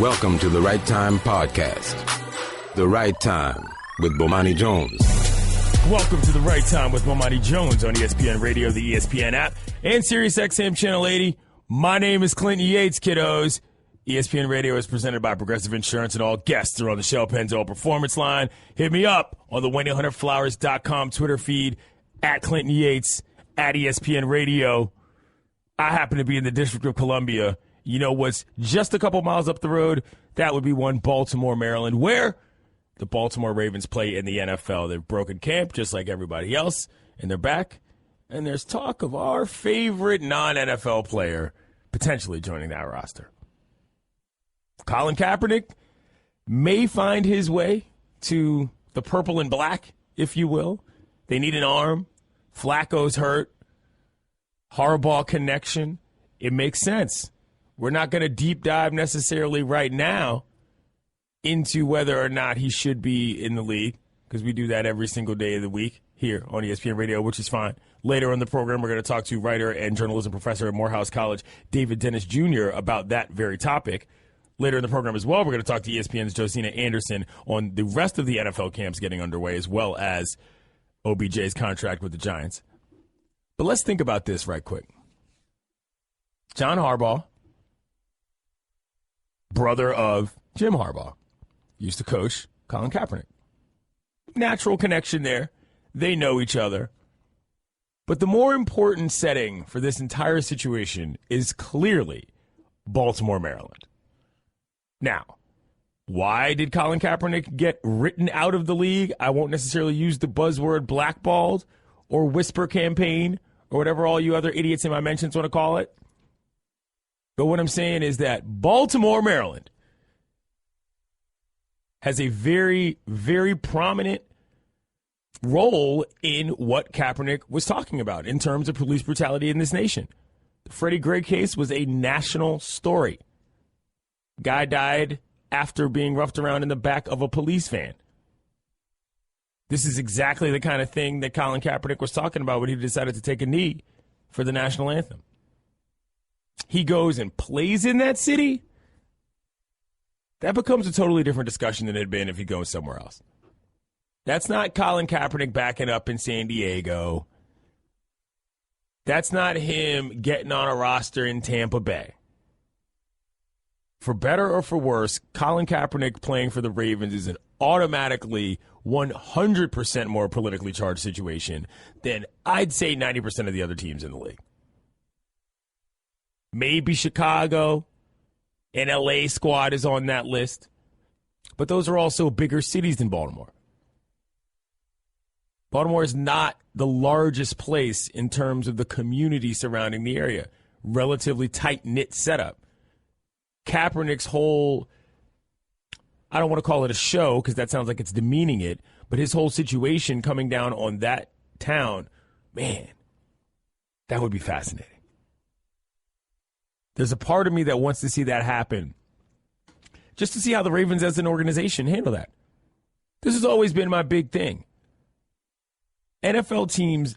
Welcome to the Right Time Podcast. The Right Time with Bomani Jones. Welcome to the Right Time with Bomani Jones on ESPN Radio, the ESPN app, and SiriusXM Channel 80. My name is Clinton Yates, kiddos. ESPN Radio is presented by Progressive Insurance, and all guests are on the Shell Pennzoil Performance Line. Hit me up on the 1-800-Flowers.com Twitter feed, at Clinton Yates, at ESPN Radio. I happen to be in the District of Columbia. You know what's just a couple miles up the road? That would be Baltimore, Maryland, where the Baltimore Ravens play in the NFL. They've broken camp just like everybody else, and they're back. And there's talk of our favorite non-NFL player potentially joining that roster. Colin Kaepernick may find his way to the purple and black, if you will. They need an arm. Flacco's hurt. Harbaugh connection. It makes sense. We're not going to deep dive necessarily right now into whether or not he should be in the league, because we do that every single day of the week here on ESPN Radio, which is fine. Later in the program, we're going to talk to writer and journalism professor at Morehouse College, David Dennis Jr., about that very topic. Later in the program as well, we're going to talk to ESPN's Josina Anderson on the rest of the NFL camps getting underway, as well as OBJ's contract with the Giants. But let's think about this right quick. John Harbaugh, brother of Jim Harbaugh, used to coach Colin Kaepernick. Natural connection there. They know each other. But the more important setting for this entire situation is clearly Baltimore, Maryland. Now, why did Colin Kaepernick get written out of the league? I won't necessarily use the buzzword blackballed or whisper campaign or whatever all you other idiots in my mentions want to call it. But what I'm saying is that Baltimore, Maryland has a very, very prominent role in what Kaepernick was talking about in terms of police brutality in this nation. The Freddie Gray case was a national story. Guy died after being roughed around in the back of a police van. This is exactly the kind of thing that Colin Kaepernick was talking about when he decided to take a knee for the national anthem. He goes and plays in that city. That becomes a totally different discussion than it had been if he goes somewhere else. That's not Colin Kaepernick backing up in San Diego. That's not him getting on a roster in Tampa Bay. For better or for worse, Colin Kaepernick playing for the Ravens is an automatically 100% more politically charged situation than I'd say 90% of the other teams in the league. Maybe Chicago, an LA squad is on that list, but those are also bigger cities than Baltimore. Baltimore is not the largest place in terms of the community surrounding the area. Relatively tight-knit setup. Kaepernick's whole, I don't want to call it a show because that sounds like it's demeaning it, but his whole situation coming down on that town, man, that would be fascinating. There's a part of me that wants to see that happen, just to see how the Ravens as an organization handle that. This has always been my big thing. NFL teams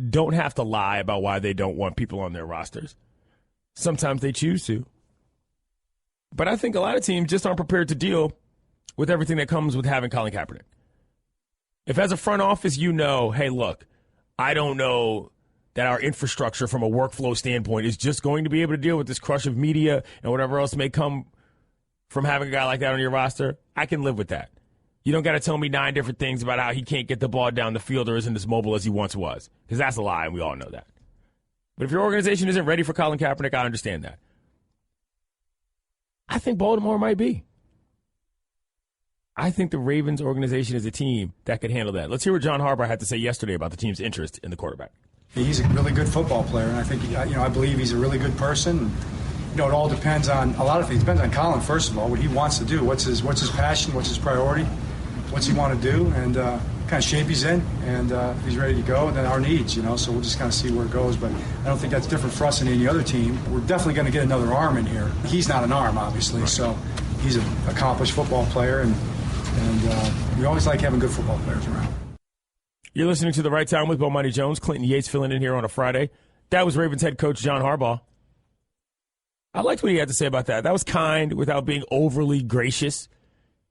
don't have to lie about why they don't want people on their rosters. Sometimes they choose to. But I think a lot of teams just aren't prepared to deal with everything that comes with having Colin Kaepernick. If as a front office you know, hey, look, I don't know that our infrastructure from a workflow standpoint is just going to be able to deal with this crush of media and whatever else may come from having a guy like that on your roster, I can live with that. You don't got to tell me 9 different things about how he can't get the ball down the field or isn't as mobile as he once was, because that's a lie, and we all know that. But if your organization isn't ready for Colin Kaepernick, I understand that. I think Baltimore might be. I think the Ravens organization is a team that could handle that. Let's hear what John Harbaugh had to say yesterday about the team's interest in the quarterback. He's a really good football player, and I think, I believe he's a really good person. It all depends on a lot of things. It depends on Colin, first of all, what he wants to do. What's his passion? What's his priority? What's he want to do? And kind of shape he's in, and if he's ready to go, and then our needs, so we'll just kind of see where it goes. But I don't think that's different for us than any other team. We're definitely going to get another arm in here. He's not an arm, obviously, so he's an accomplished football player, and we always like having good football players around. You're listening to The Right Time with Bomani Jones. Clinton Yates filling in here on a Friday. That was Ravens head coach John Harbaugh. I liked what he had to say about that. That was kind without being overly gracious.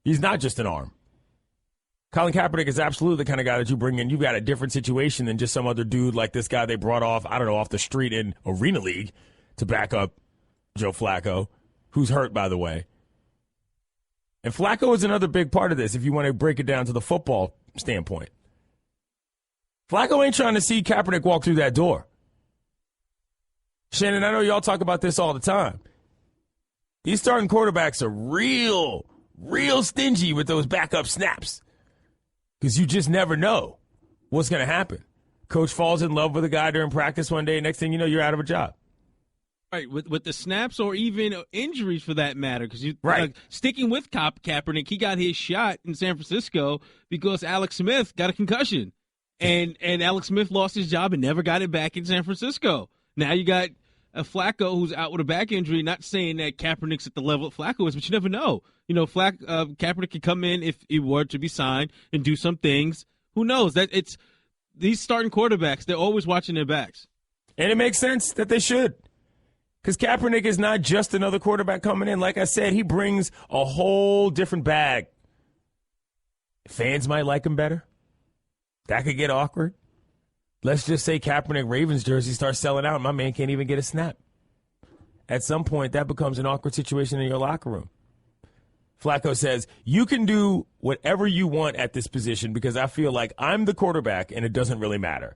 He's not just an arm. Colin Kaepernick is absolutely the kind of guy that you bring in. You've got a different situation than just some other dude like this guy they brought off the street in Arena League to back up Joe Flacco, who's hurt, by the way. And Flacco is another big part of this if you want to break it down to the football standpoint. Flacco ain't trying to see Kaepernick walk through that door. Shannon, I know y'all talk about this all the time. These starting quarterbacks are real stingy with those backup snaps because you just never know what's going to happen. Coach falls in love with a guy during practice one day. Next thing you know, you're out of a job. Right, with the snaps or even injuries for that matter. Because sticking with Kaepernick, he got his shot in San Francisco because Alex Smith got a concussion. And Alex Smith lost his job and never got it back in San Francisco. Now you got a Flacco who's out with a back injury, not saying that Kaepernick's at the level that Flacco is, but you never know. You know, Kaepernick could come in if he were to be signed and do some things. Who knows? That it's these starting quarterbacks, they're always watching their backs. And it makes sense that they should. Because Kaepernick is not just another quarterback coming in. Like I said, he brings a whole different bag. Fans might like him better. That could get awkward. Let's just say Kaepernick Ravens jersey starts selling out and my man can't even get a snap. At some point, that becomes an awkward situation in your locker room. Flacco says, you can do whatever you want at this position because I feel like I'm the quarterback and it doesn't really matter.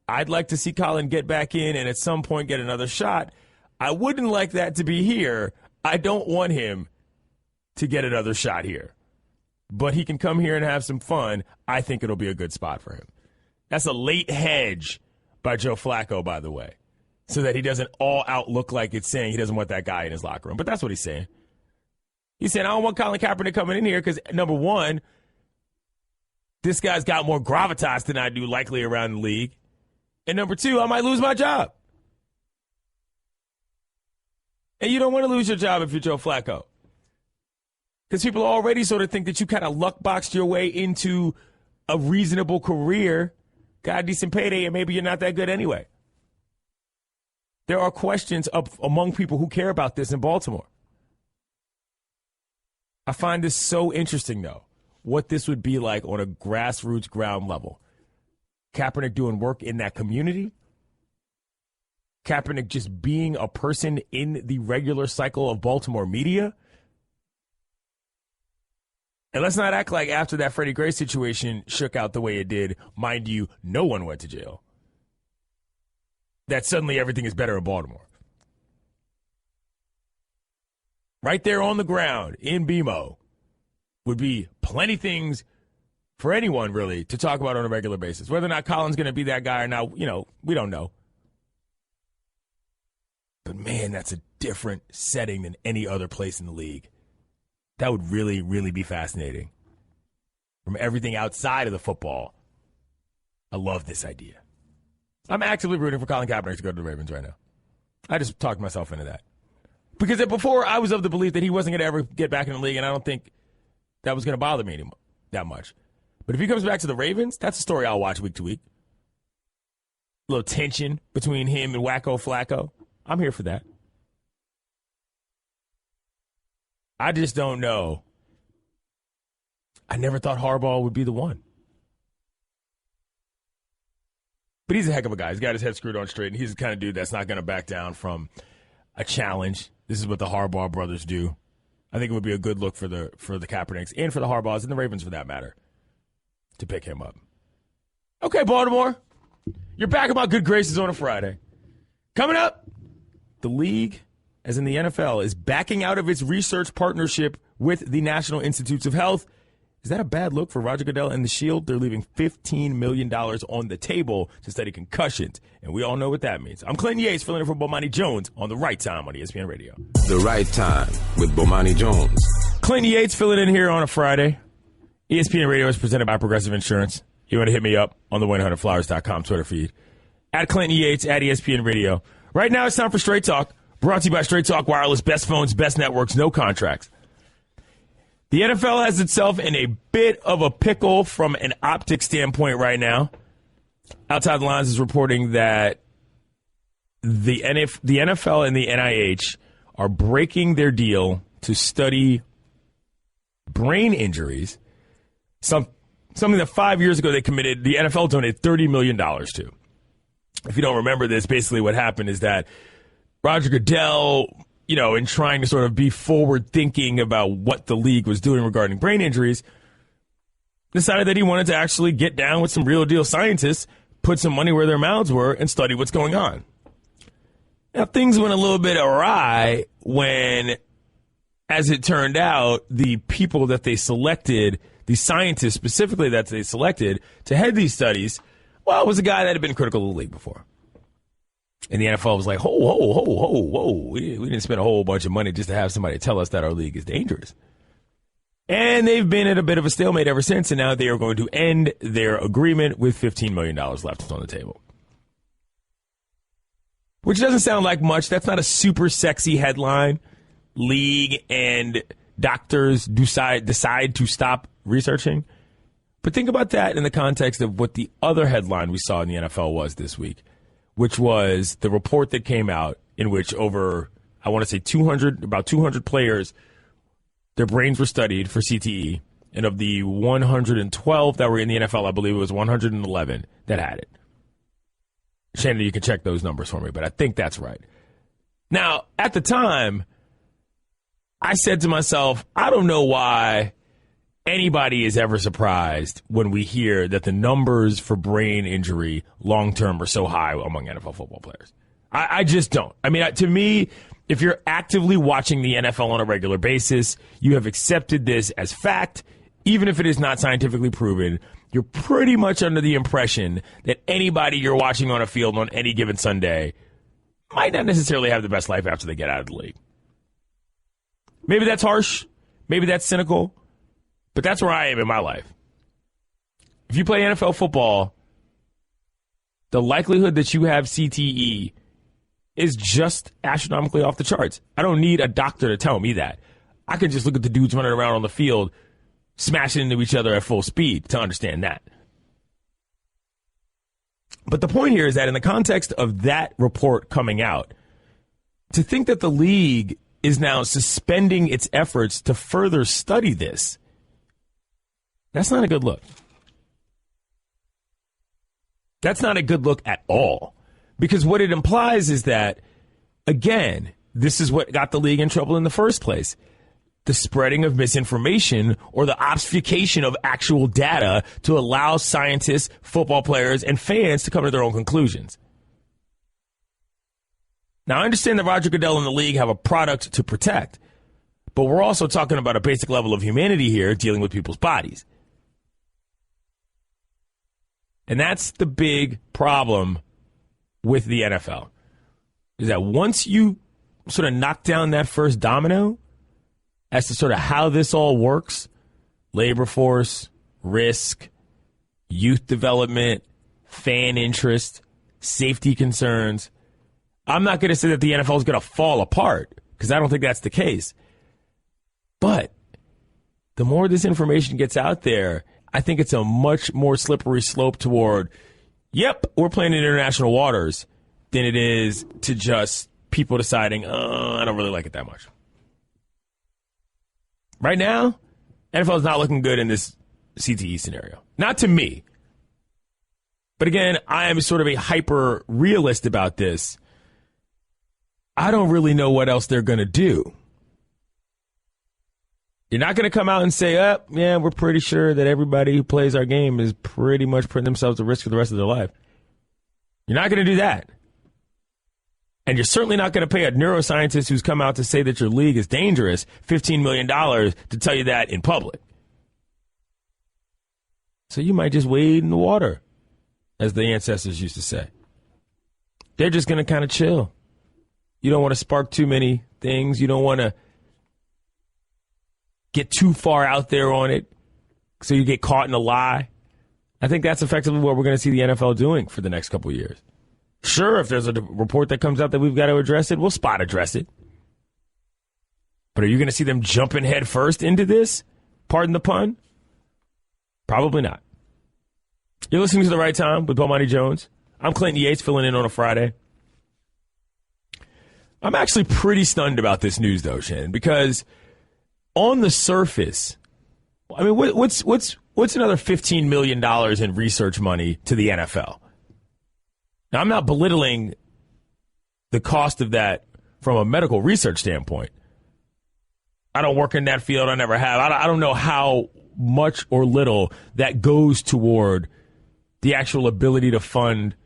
I'd like to see Colin get back in and at some point get another shot. I wouldn't like that to be here. I don't want him to get another shot here. But he can come here and have some fun. I think it'll be a good spot for him. That's a late hedge by Joe Flacco, by the way, so that he doesn't all out look like it's saying he doesn't want that guy in his locker room. But that's what he's saying. He's saying, I don't want Colin Kaepernick coming in here because, number one, this guy's got more gravitas than I do likely around the league. And number two, I might lose my job. And you don't want to lose your job if you're Joe Flacco. Because people already sort of think that you kind of luck boxed your way into a reasonable career, got a decent payday, and maybe you're not that good anyway. There are questions up among people who care about this in Baltimore. I find this so interesting, though, what this would be like on a grassroots ground level. Kaepernick doing work in that community. Kaepernick just being a person in the regular cycle of Baltimore media. And let's not act like after that Freddie Gray situation shook out the way it did, mind you, no one went to jail, that suddenly everything is better in Baltimore. Right there on the ground in BMO would be plenty things for anyone, really, to talk about on a regular basis. Whether or not Colin's going to be that guy or not, we don't know. But, man, that's a different setting than any other place in the league. That would really, really be fascinating. From everything outside of the football, I love this idea. I'm actively rooting for Colin Kaepernick to go to the Ravens right now. I just talked myself into that. Because before, I was of the belief that he wasn't going to ever get back in the league, and I don't think that was going to bother me anymore that much. But if he comes back to the Ravens, that's a story I'll watch week to week. A little tension between him and Wacko Flacco. I'm here for that. I just don't know. I never thought Harbaugh would be the one. But he's a heck of a guy. He's got his head screwed on straight, and he's the kind of dude that's not going to back down from a challenge. This is what the Harbaugh brothers do. I think it would be a good look for the Kaepernicks and for the Harbaughs and the Ravens, for that matter, to pick him up. Okay, Baltimore, you're back about good graces on a Friday. Coming up, the league, as in the NFL, is backing out of its research partnership with the National Institutes of Health. Is that a bad look for Roger Goodell and the Shield? They're leaving $15 million on the table to study concussions, and we all know what that means. I'm Clinton Yates, filling in for Bomani Jones on The Right Time on ESPN Radio. The Right Time with Bomani Jones. Clinton Yates filling in here on a Friday. ESPN Radio is presented by Progressive Insurance. You want to hit me up on the 100flowers.com Twitter feed. At Clinton Yates, at ESPN Radio. Right now it's time for Straight Talk, brought to you by Straight Talk Wireless. Best phones, best networks, no contracts. The NFL has itself in a bit of a pickle from an optics standpoint right now. Outside the Lines is reporting that the NFL and the NIH are breaking their deal to study brain injuries, something that 5 years ago the NFL donated $30 million to. If you don't remember this, basically what happened is that Roger Goodell, in trying to sort of be forward-thinking about what the league was doing regarding brain injuries, decided that he wanted to actually get down with some real-deal scientists, put some money where their mouths were, and study what's going on. Now, things went a little bit awry when, as it turned out, the people that they selected, the scientists specifically that they selected to head these studies, well, it was a guy that had been critical of the league before. And the NFL was like, whoa. We didn't spend a whole bunch of money just to have somebody tell us that our league is dangerous. And they've been at a bit of a stalemate ever since, and now they are going to end their agreement with $15 million left on the table. Which doesn't sound like much. That's not a super sexy headline. League and doctors decide to stop researching. But think about that in the context of what the other headline we saw in the NFL was this week, which was the report that came out in which over, I want to say about 200 players, their brains were studied for CTE. And of the 112 that were in the NFL, I believe it was 111 that had it. Shannon, you can check those numbers for me, but I think that's right. Now, at the time, I said to myself, I don't know why anybody is ever surprised when we hear that the numbers for brain injury long-term are so high among NFL football players. I just don't. I mean, to me, if you're actively watching the NFL on a regular basis, you have accepted this as fact, even if it is not scientifically proven. You're pretty much under the impression that anybody you're watching on a field on any given Sunday might not necessarily have the best life after they get out of the league. Maybe that's harsh. Maybe that's cynical. But that's where I am in my life. If you play NFL football, the likelihood that you have CTE is just astronomically off the charts. I don't need a doctor to tell me that. I can just look at the dudes running around on the field smashing into each other at full speed to understand that. But the point here is that in the context of that report coming out, to think that the league is now suspending its efforts to further study this, that's not a good look. That's not a good look at all. Because what it implies is that, again, this is what got the league in trouble in the first place. The spreading of misinformation or the obfuscation of actual data to allow scientists, football players, and fans to come to their own conclusions. Now, I understand that Roger Goodell and the league have a product to protect, but we're also talking about a basic level of humanity here dealing with people's bodies. And that's the big problem with the NFL, is that once you sort of knock down that first domino as to sort of how this all works, labor force, risk, youth development, fan interest, safety concerns, I'm not going to say that the NFL is going to fall apart, because I don't think that's the case. But the more this information gets out there, I think it's a much more slippery slope toward, yep, we're playing in international waters, than it is to just people deciding, I don't really like it that much. Right now, NFL is not looking good in this CTE scenario. Not to me. But again, I am sort of a hyper realist about this. I don't really know what else they're going to do. You're not going to come out and say, yeah, we're pretty sure that everybody who plays our game is pretty much putting themselves at risk for the rest of their life. You're not going to do that. And you're certainly not going to pay a neuroscientist who's come out to say that your league is dangerous $15 million to tell you that in public. So you might just wade in the water, as the ancestors used to say. They're just going to kind of chill. You don't want to spark too many things. You don't want to get too far out there on it so you get caught in a lie. I think that's effectively what we're going to see the NFL doing for the next couple of years. Sure, if there's a report that comes out that we've got to address it, we'll spot address it. But are you going to see them jumping head first into this? Pardon the pun? Probably not. You're listening to The Right Time with Bomani Jones. I'm Clinton Yates, filling in on a Friday. I'm actually pretty stunned about this news, though, Shannon, because on the surface, I mean, what's another $15 million in research money to the NFL? Now, I'm not belittling the cost of that from a medical research standpoint. I don't work in that field. I never have. I don't know how much or little that goes toward the actual ability to fund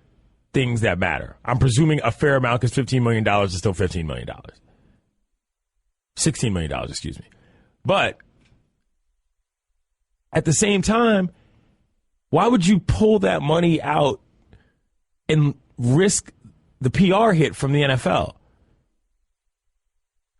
things that matter. I'm presuming a fair amount because $15 million is still $15 million. $16 million, excuse me. But at the same time, why would you pull that money out and risk the PR hit from the NFL?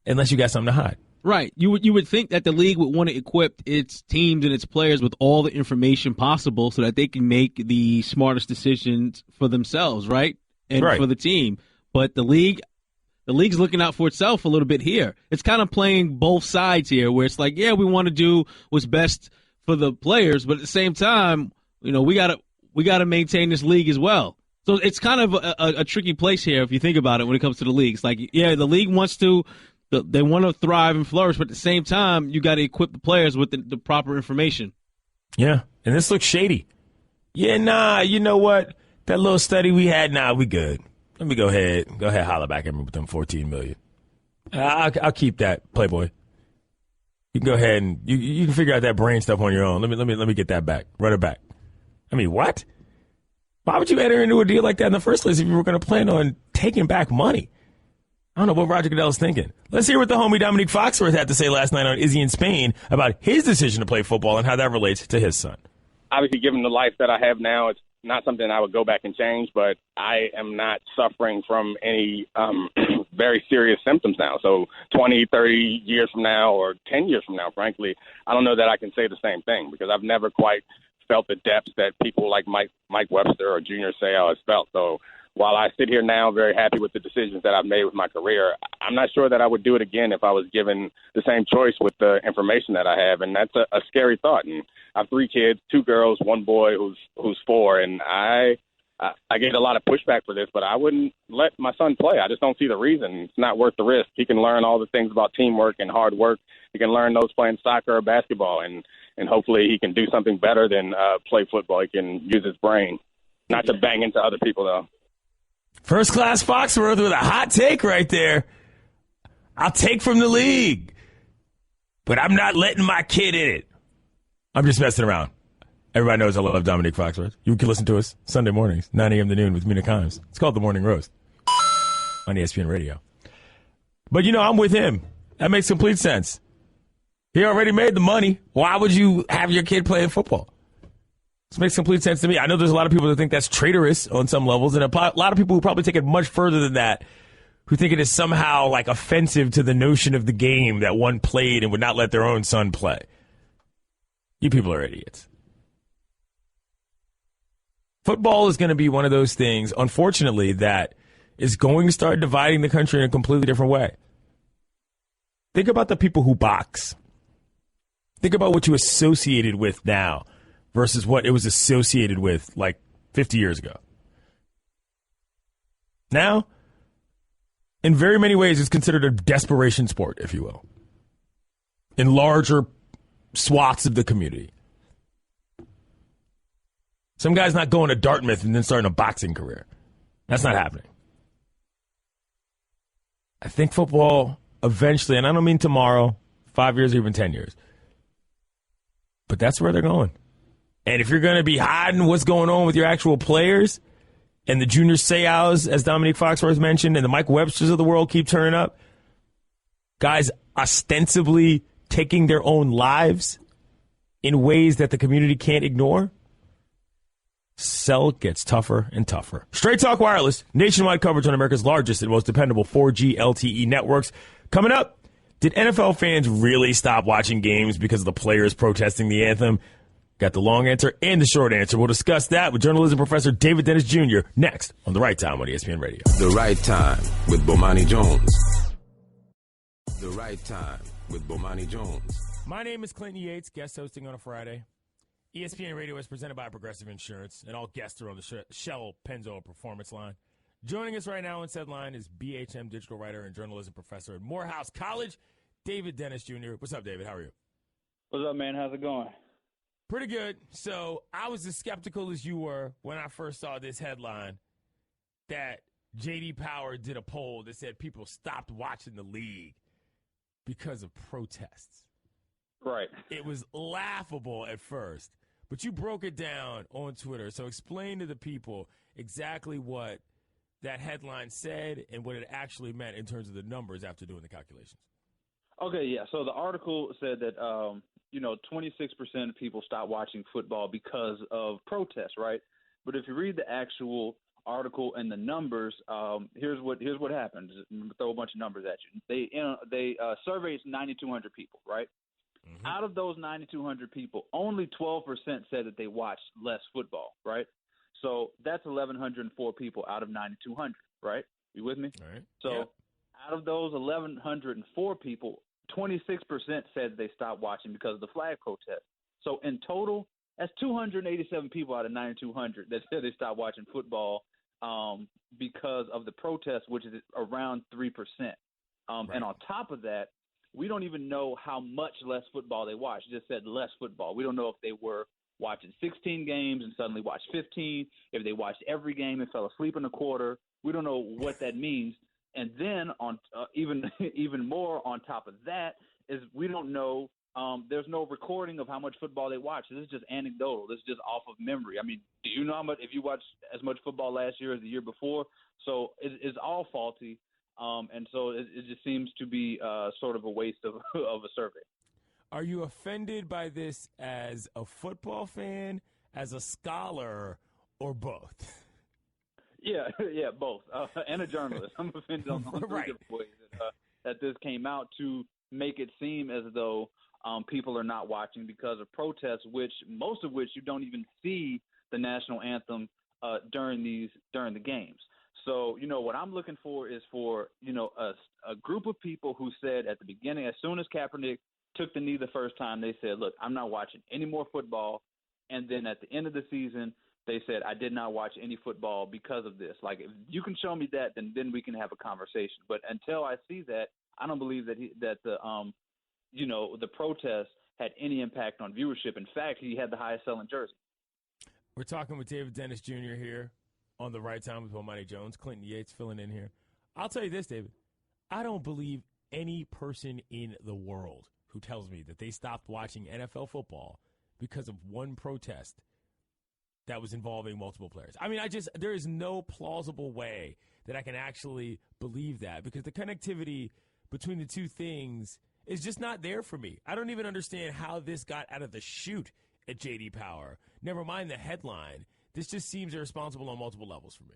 Unless you got something to hide. Right. You would think that the league would want to equip its teams and its players with all the information possible so that they can make the smartest decisions for themselves, right? And for the team. But the league's looking out for itself a little bit here. It's kind of playing both sides here where it's like, yeah, we want to do what's best for the players, but at the same time, you know, we gotta maintain this league as well. So it's kind of a tricky place here if you think about it when it comes to the league. It's like, yeah, the league wants to they want to thrive and flourish, but at the same time, you got to equip the players with the proper information. Yeah, and this looks shady. Yeah, nah, you know what? That little study we had, we good. Let me go ahead, holler back at me with them $14 million. I'll keep that, Playboy. You can go ahead and you can figure out that brain stuff on your own. Let me get that back. Run it back. I mean, what? Why would you enter into a deal like that in the first place if you were going to plan on taking back money? I don't know what Roger Goodell's thinking. Let's hear what the homie Dominique Foxworth had to say last night on Izzy in Spain about his decision to play football and how that relates to his son. Obviously, given the life that I have now, it's not something I would go back and change, but I am not suffering from any very serious symptoms now. So 20, 30 years from now or 10 years from now, frankly, I don't know that I can say the same thing because I've never quite felt the depths that people like Mike Webster or Junior Seau has felt. So while I sit here now very happy with the decisions that I've made with my career, I'm not sure that I would do it again if I was given the same choice with the information that I have. And that's a scary thought. And I have 3 kids, 2 girls, 1 boy who's 4. And I get a lot of pushback for this, but I wouldn't let my son play. I just don't see the reason. It's not worth the risk. He can learn all the things about teamwork and hard work. He can learn those playing soccer or basketball. And hopefully he can do something better than play football. He can use his brain, not to bang into other people, though. First class Foxworth with a hot take right there. I'll take from the league, but I'm not letting my kid in it. I'm just messing around. Everybody knows I love Dominique Foxworth. You can listen to us Sunday mornings, 9 a.m. to noon with Mina Kimes. It's called The Morning Roast on ESPN Radio. But, I'm with him. That makes complete sense. He already made the money. Why would you have your kid playing football? This makes complete sense to me. I know there's a lot of people that think that's traitorous on some levels, and a lot of people who probably take it much further than that, who think it is somehow like offensive to the notion of the game that one played and would not let their own son play. You people are idiots. Football is going to be one of those things, unfortunately, that is going to start dividing the country in a completely different way. Think about the people who box. Think about what you associated with now versus what it was associated with like 50 years ago. Now, in very many ways, it's considered a desperation sport, if you will, in larger swaths of the community. Some guy's not going to Dartmouth and then starting a boxing career. That's not happening. I think football eventually, and I don't mean tomorrow, 5 years or even 10 years, but that's where they're going. And if you're going to be hiding what's going on with your actual players and the Junior Seaus, as Dominique Foxworth mentioned, and the Mike Websters of the world keep turning up, guys ostensibly taking their own lives in ways that the community can't ignore, sell gets tougher and tougher. Straight Talk Wireless, nationwide coverage on America's largest and most dependable 4G LTE networks. Coming up, did NFL fans really stop watching games because of the players protesting the anthem? Got the long answer and the short answer. We'll discuss that with journalism professor David Dennis Jr. next on The Right Time on ESPN Radio. The Right Time with Bomani Jones. The Right Time with Bomani Jones. My name is Clinton Yates, guest hosting on a Friday. ESPN Radio is presented by Progressive Insurance, and all guests are on the Shell Pennzoil Performance Line. Joining us right now on said line is BHM digital writer and journalism professor at Morehouse College, David Dennis Jr. What's up, David? How are you? What's up, man? How's it going? Pretty good. So I was as skeptical as you were when I first saw this headline that J.D. Power did a poll that said people stopped watching the league because of protests. Right. It was laughable at first, but you broke it down on Twitter. So explain to the people exactly what that headline said and what it actually meant in terms of the numbers after doing the calculations. Okay, yeah. So the article said that, 26% of people stopped watching football because of protests, right? But if you read the actual article and the numbers, here's what happened. Just throw a bunch of numbers at you. They surveyed 9,200 people, right? Mm-hmm. Out of those 9,200 people, only 12% said that they watched less football, right? So that's 1,104 people out of 9,200, right? You with me? All right. So out of those 1,104 people, 26% said they stopped watching because of the flag protest. So in total, that's 287 people out of 9,200 that said they stopped watching football because of the protest, which is around 3%. Right. And on top of that, we don't even know how much less football they watched. It just said less football. We don't know if they were watching 16 games and suddenly watched 15, if they watched every game and fell asleep in a quarter. We don't know what that means. And then on even more on top of that is we don't know. There's no recording of how much football they watch. This is just anecdotal. This is just off of memory. I mean, do you know how much if you watched as much football last year as the year before? So it's all faulty, and so it just seems to be sort of a waste of a survey. Are you offended by this as a football fan, as a scholar, or both? Yeah, both. And a journalist. I'm offended on three different ways that this came out to make it seem as though people are not watching because of protests, most of which you don't even see the national anthem during the games. So, what I'm looking for is for, a group of people who said at the beginning, as soon as Kaepernick took the knee the first time, they said, look, I'm not watching any more football. And then at the end of the season, they said, I did not watch any football because of this. Like, if you can show me that, then we can have a conversation. But until I see that, I don't believe that the protest had any impact on viewership. In fact, he had the highest selling jersey. We're talking with David Dennis Jr. here on The Right Time with Bomani Jones. Clinton Yates filling in here. I'll tell you this, David. I don't believe any person in the world who tells me that they stopped watching NFL football because of one protest that was involving multiple players. I mean, there is no plausible way that I can actually believe that because the connectivity between the two things is just not there for me. I don't even understand how this got out of the chute at J.D. Power. Never mind the headline. This just seems irresponsible on multiple levels for me.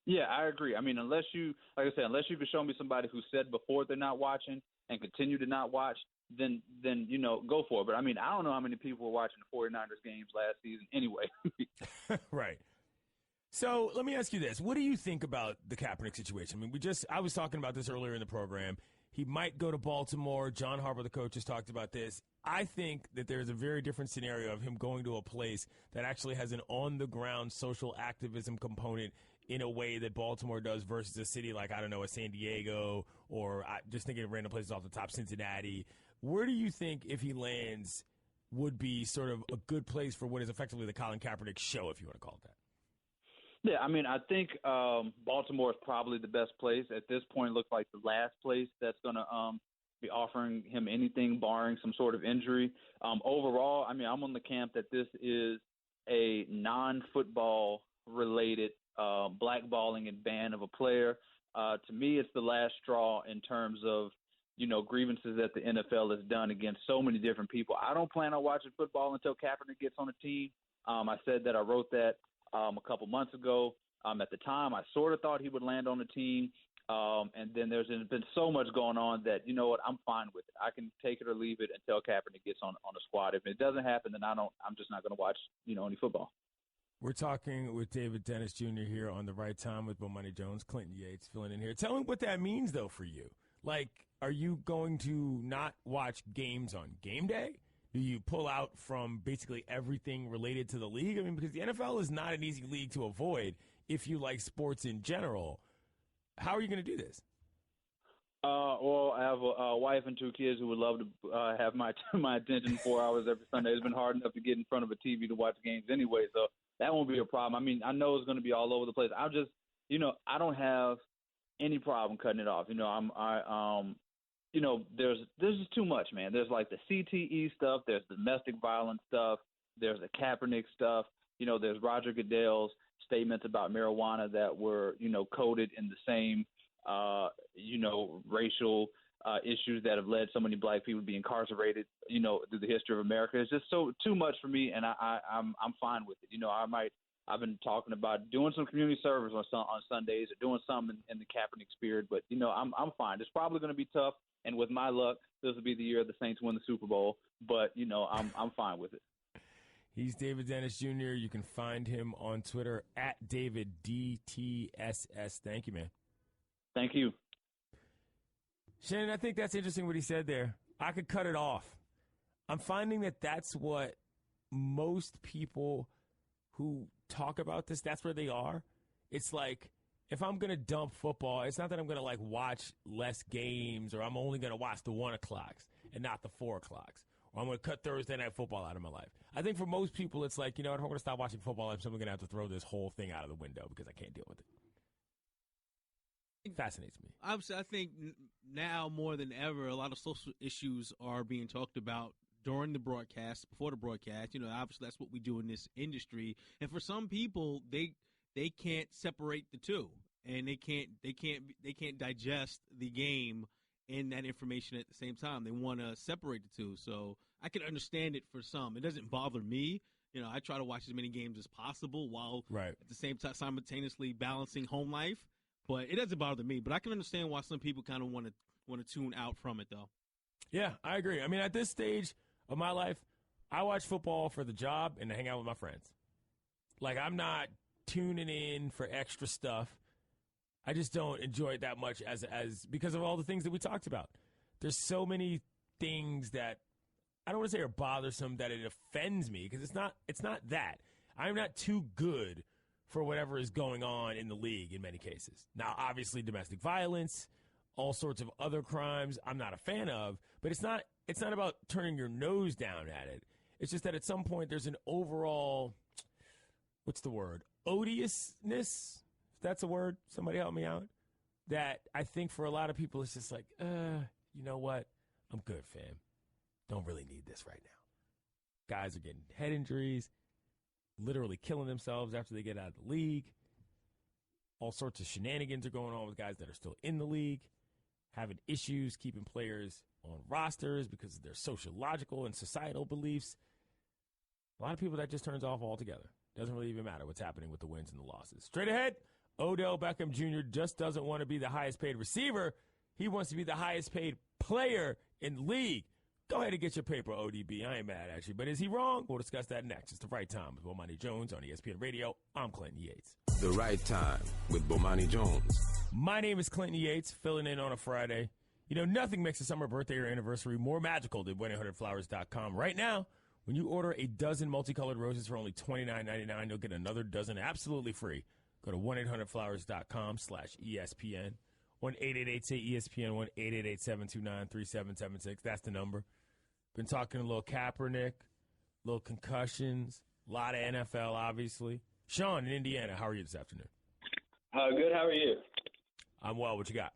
Yeah, I agree. I mean, unless you can show me somebody who said before they're not watching and continue to not watch, then go for it. But, I mean, I don't know how many people were watching the 49ers games last season anyway. Right. So let me ask you this. What do you think about the Kaepernick situation? I mean, I was talking about this earlier in the program. He might go to Baltimore. John Harbaugh, the coach, has talked about this. I think that there's a very different scenario of him going to a place that actually has an on-the-ground social activism component in a way that Baltimore does versus a city like, I don't know, a San Diego or just thinking of random places off the top, Cincinnati. Where do you think, if he lands, would be sort of a good place for what is effectively the Colin Kaepernick show, if you want to call it that? Yeah, I mean, I think Baltimore is probably the best place. At this point, it looks like the last place that's going to be offering him anything, barring some sort of injury. Overall, I mean, I'm on the camp that this is a non-football related blackballing and ban of a player. To me, it's the last straw in terms of, grievances that the NFL has done against so many different people. I don't plan on watching football until Kaepernick gets on the team. I said that I wrote that a couple months ago. At the time, I sort of thought he would land on the team. And then there's been so much going on that, I'm fine with it. I can take it or leave it until Kaepernick gets on the squad. If it doesn't happen, then I'm just not going to watch, any football. We're talking with David Dennis Jr. here on The Right Time with Bomani Jones. Clinton Yates filling in here. Tell me what that means, though, for you. Like, are you going to not watch games on game day? Do you pull out from basically everything related to the league? I mean, because the NFL is not an easy league to avoid. if you like sports in general. How are you going to do this? Well, I have a wife and 2 kids who would love to have my attention 4 hours every Sunday. It's been hard enough to get in front of a TV to watch games anyway, so that won't be a problem. I mean, I know it's going to be all over the place. I don't have any problem cutting it off. There's just too much, man. There's like the CTE stuff. There's domestic violence stuff. There's the Kaepernick stuff. There's Roger Goodell's statements about marijuana that were, coded in the same racial issues that have led so many black people to be incarcerated, through the history of America. It's just too much for me, and I'm fine with it. I've been talking about doing some community service on Sundays or doing something in the Kaepernick spirit, but I'm fine. It's probably going to be tough, and with my luck, this will be the year the Saints win the Super Bowl. But I'm fine with it. He's David Dennis Jr. You can find him on Twitter at DavidDTSS. Thank you, man. Thank you. Shannon, I think that's interesting what he said there. I could cut it off. I'm finding that that's what most people who talk about this, that's where they are. It's like, if I'm going to dump football, it's not that I'm going to watch less games, or I'm only going to watch the 1 o'clocks and not the 4 o'clocks. Or I'm going to cut Thursday night football out of my life. I think for most people, it's like, if I'm going to stop watching football, I'm simply going to have to throw this whole thing out of the window because I can't deal with it. It fascinates me. Obviously, I think now more than ever, a lot of social issues are being talked about during the broadcast, before the broadcast. Obviously that's what we do in this industry. And for some people, they can't separate the two, and they can't digest the game and that information at the same time. They want to separate the two. So I can understand it for some. It doesn't bother me. I try to watch as many games as possible while at the same time simultaneously balancing home life. But it doesn't bother me. But I can understand why some people kind of want to tune out from it, though. Yeah, I agree. I mean, at this stage of my life, I watch football for the job and to hang out with my friends. I'm not tuning in for extra stuff. I just don't enjoy it that much as because of all the things that we talked about. There's so many things that I don't want to say are bothersome that it offends me, because it's not that. I'm not too good for whatever is going on in the league in many cases. Now, obviously, domestic violence, all sorts of other crimes, I'm not a fan of, but it's not about turning your nose down at it. It's just that at some point there's an overall, what's the word, odiousness, if that's a word, somebody help me out, that I think for a lot of people it's just like, you know what, I'm good, fam. Don't really need this right now. Guys are getting head injuries, literally killing themselves after they get out of the league. All sorts of shenanigans are going on with guys that are still in the league, having issues keeping players on rosters because of their sociological and societal beliefs. A lot of people that just turns off altogether. Doesn't really even matter what's happening with the wins and the losses. Straight ahead, Odell Beckham Jr. just doesn't want to be the highest paid receiver. He wants to be the highest paid player in the league. Go ahead and get your paper, ODB. I ain't mad at you. But is he wrong? We'll discuss that next. It's The Right Time with Bomani Jones on ESPN Radio. I'm Clinton Yates. The Right Time with Bomani Jones. My name is Clinton Yates, filling in on a Friday. Nothing makes a summer birthday or anniversary more magical than 1-800-Flowers.com. Right now, when you order a dozen multicolored roses for only $29.99, you'll get another dozen absolutely free. Go to 1-800-Flowers.com/ESPN. 1-888-SAY-ESPN, 1-888-729-3776. That's the number. Been talking a little Kaepernick, little concussions, a lot of NFL, obviously. Sean in Indiana, how are you this afternoon? Good, how are you? I'm well. What you got?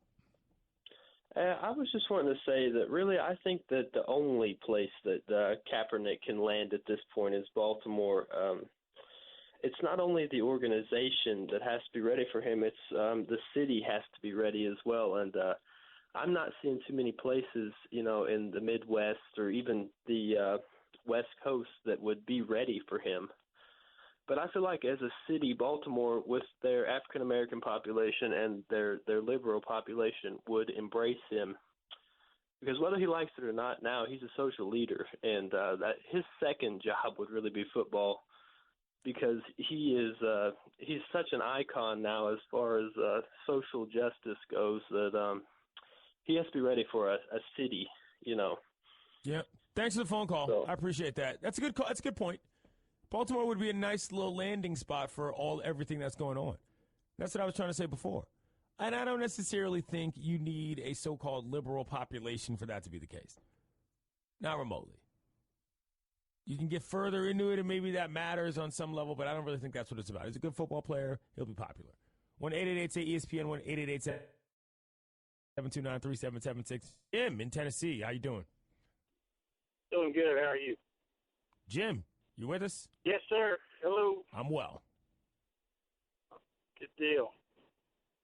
I was just wanting to say that really I think that the only place that Kaepernick can land at this point is Baltimore. It's not only the organization that has to be ready for him, it's the city has to be ready as well. And I'm not seeing too many places, in the Midwest or even the West Coast that would be ready for him. But I feel like as a city, Baltimore, with their African-American population and their liberal population, would embrace him. Because whether he likes it or not now, he's a social leader. And that his second job would really be football, because he's such an icon now as far as social justice goes that he has to be ready for a city, Yeah. Thanks for the phone call. So, I appreciate that. That's a good call. That's a good point. Baltimore would be a nice little landing spot for everything that's going on. That's what I was trying to say before. And I don't necessarily think you need a so-called liberal population for that to be the case. Not remotely. You can get further into it, and maybe that matters on some level, but I don't really think that's what it's about. He's a good football player. He'll be popular. 1-888-ESPN, 1-888-729-3776. Jim in Tennessee, how you doing? Doing good. How are you? Jim, you with us? Yes, sir. Hello. I'm well. Good deal.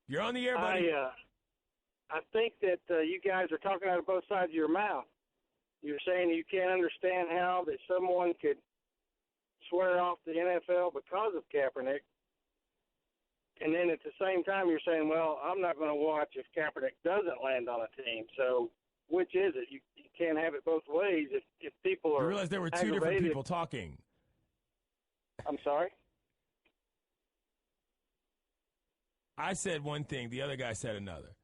You're on the air, buddy. I think that you guys are talking out of both sides of your mouth. You're saying you can't understand how that someone could swear off the NFL because of Kaepernick. And then at the same time, you're saying, well, I'm not going to watch if Kaepernick doesn't land on a team. So which is it? You can't have it both ways. If people are You realize there were two different people talking. I'm sorry? I said one thing. The other guy said another.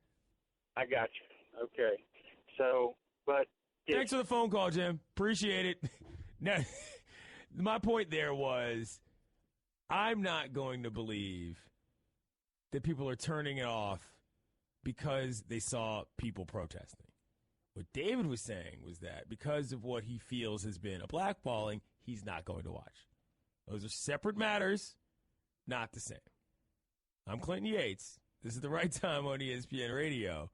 I got you. Okay. So, but... Thanks for the phone call, Jim. Appreciate it. Now, my point there was I'm not going to believe that people are turning it off because they saw people protesting. What David was saying was that because of what he feels has been a blackballing, he's not going to watch. Those are separate matters, not the same. I'm Clinton Yates. This is the right time on ESPN Radio.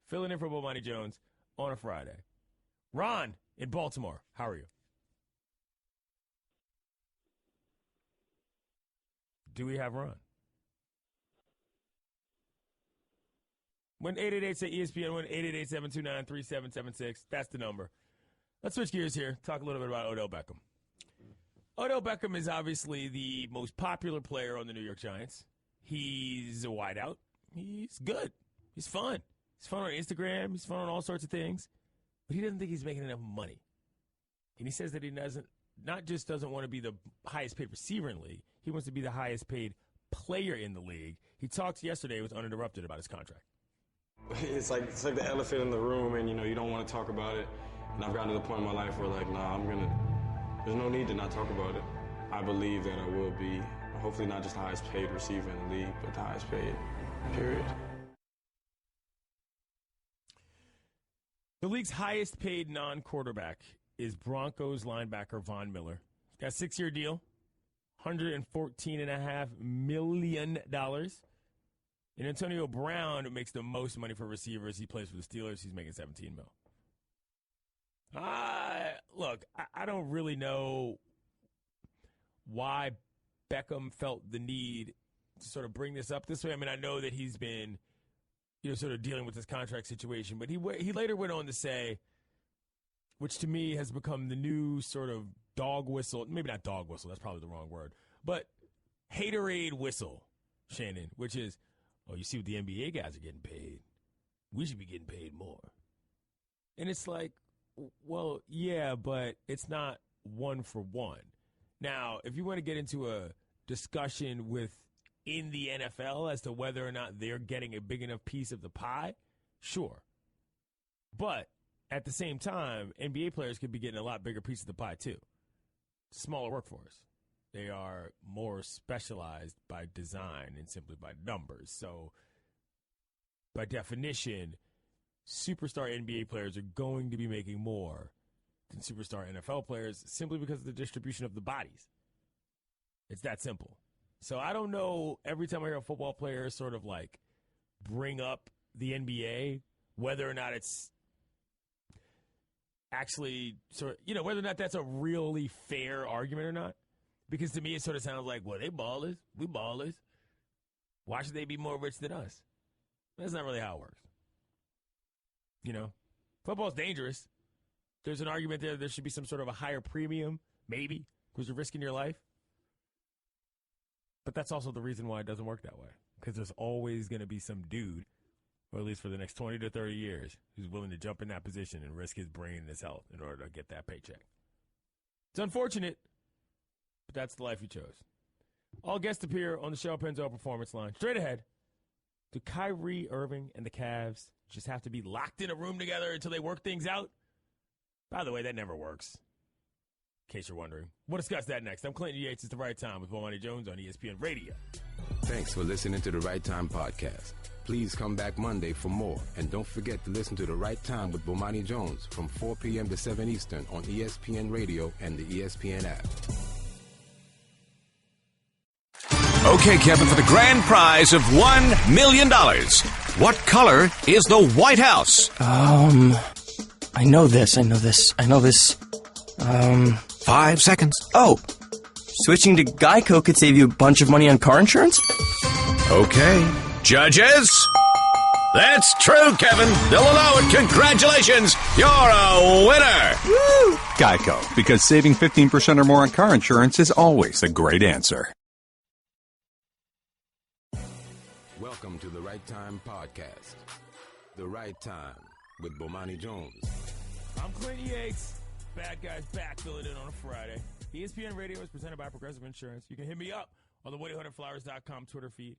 Filling in for Bomani Jones on a Friday. Ron in Baltimore, how are you? Do we have Ron? 1-888-ESPN, 1-888-729-3776. That's the number. Let's switch gears here. Talk a little bit about Odell Beckham. Odell Beckham is obviously the most popular player on the New York Giants. He's a wideout. He's good. He's fun. He's fun on Instagram. He's fun on all sorts of things. But he doesn't think he's making enough money. And he says that he doesn't want to be the highest paid receiver in the league. He wants to be the highest paid player in the league. He talked yesterday with Uninterrupted about his contract. It's like the elephant in the room, and you don't want to talk about it. And I've gotten to the point in my life where there's no need to not talk about it. I believe that I will be, hopefully not just the highest paid receiver in the league, but the highest paid, period. The league's highest paid non-quarterback is Broncos linebacker Von Miller. He's got a 6-year deal, $114.5 million. And Antonio Brown makes the most money for receivers. He plays for the Steelers. He's making $17 million. Look, I don't really know why Beckham felt the need to sort of bring this up this way. I mean, I know that he's been, sort of dealing with this contract situation, but he later went on to say, which to me has become the new sort of dog whistle, maybe not dog whistle, that's probably the wrong word, but haterade whistle, Shannon, which is, oh, you see what the NBA guys are getting paid. We should be getting paid more. And it's like, well, yeah, but it's not one for one. Now, if you want to get into a discussion within the NFL as to whether or not they're getting a big enough piece of the pie, sure. But at the same time, NBA players could be getting a lot bigger piece of the pie too. Smaller workforce. They are more specialized by design and simply by numbers. So, by definition, superstar NBA players are going to be making more than superstar NFL players simply because of the distribution of the bodies. It's that simple. So, I don't know, every time I hear a football player sort of like bring up the NBA, whether or not it's actually sort of, whether or not that's a really fair argument or not. Because to me, it sort of sounds like, well, they ballers. We ballers. Why should they be more rich than us? That's not really how it works. Football's dangerous. There's an argument there should be some sort of a higher premium, maybe, because you're risking your life. But that's also the reason why it doesn't work that way. Because there's always going to be some dude, or at least for the next 20 to 30 years, who's willing to jump in that position and risk his brain and his health in order to get that paycheck. It's unfortunate. But that's the life you chose. All guests appear on the Shell Penzo Performance Line. Straight ahead. Do Kyrie Irving and the Cavs just have to be locked in a room together until they work things out? By the way, that never works. case you're wondering. We'll discuss that next. I'm Clinton Yates. It's The Right Time with Bomani Jones on ESPN Radio. Thanks for listening to the Right Time podcast. Please come back Monday for more. And don't forget to listen to The Right Time with Bomani Jones from 4 p.m. to 7 Eastern on ESPN Radio and the ESPN app. Okay, Kevin, for the grand prize of $1 million, what color is the White House? I know this. 5 seconds. Oh, switching to Geico could save you a bunch of money on car insurance? Okay. Judges? That's true, Kevin. They'll allow it. Congratulations. You're a winner. Woo! Geico, because saving 15% or more on car insurance is always a great answer. Welcome to the Right Time podcast. The Right Time with Bomani Jones. I'm Clinton Yates. Bad guys back, filling in on a Friday. ESPN Radio is presented by Progressive Insurance. You can hit me up on the WoodyHunterFlowers.com Twitter feed,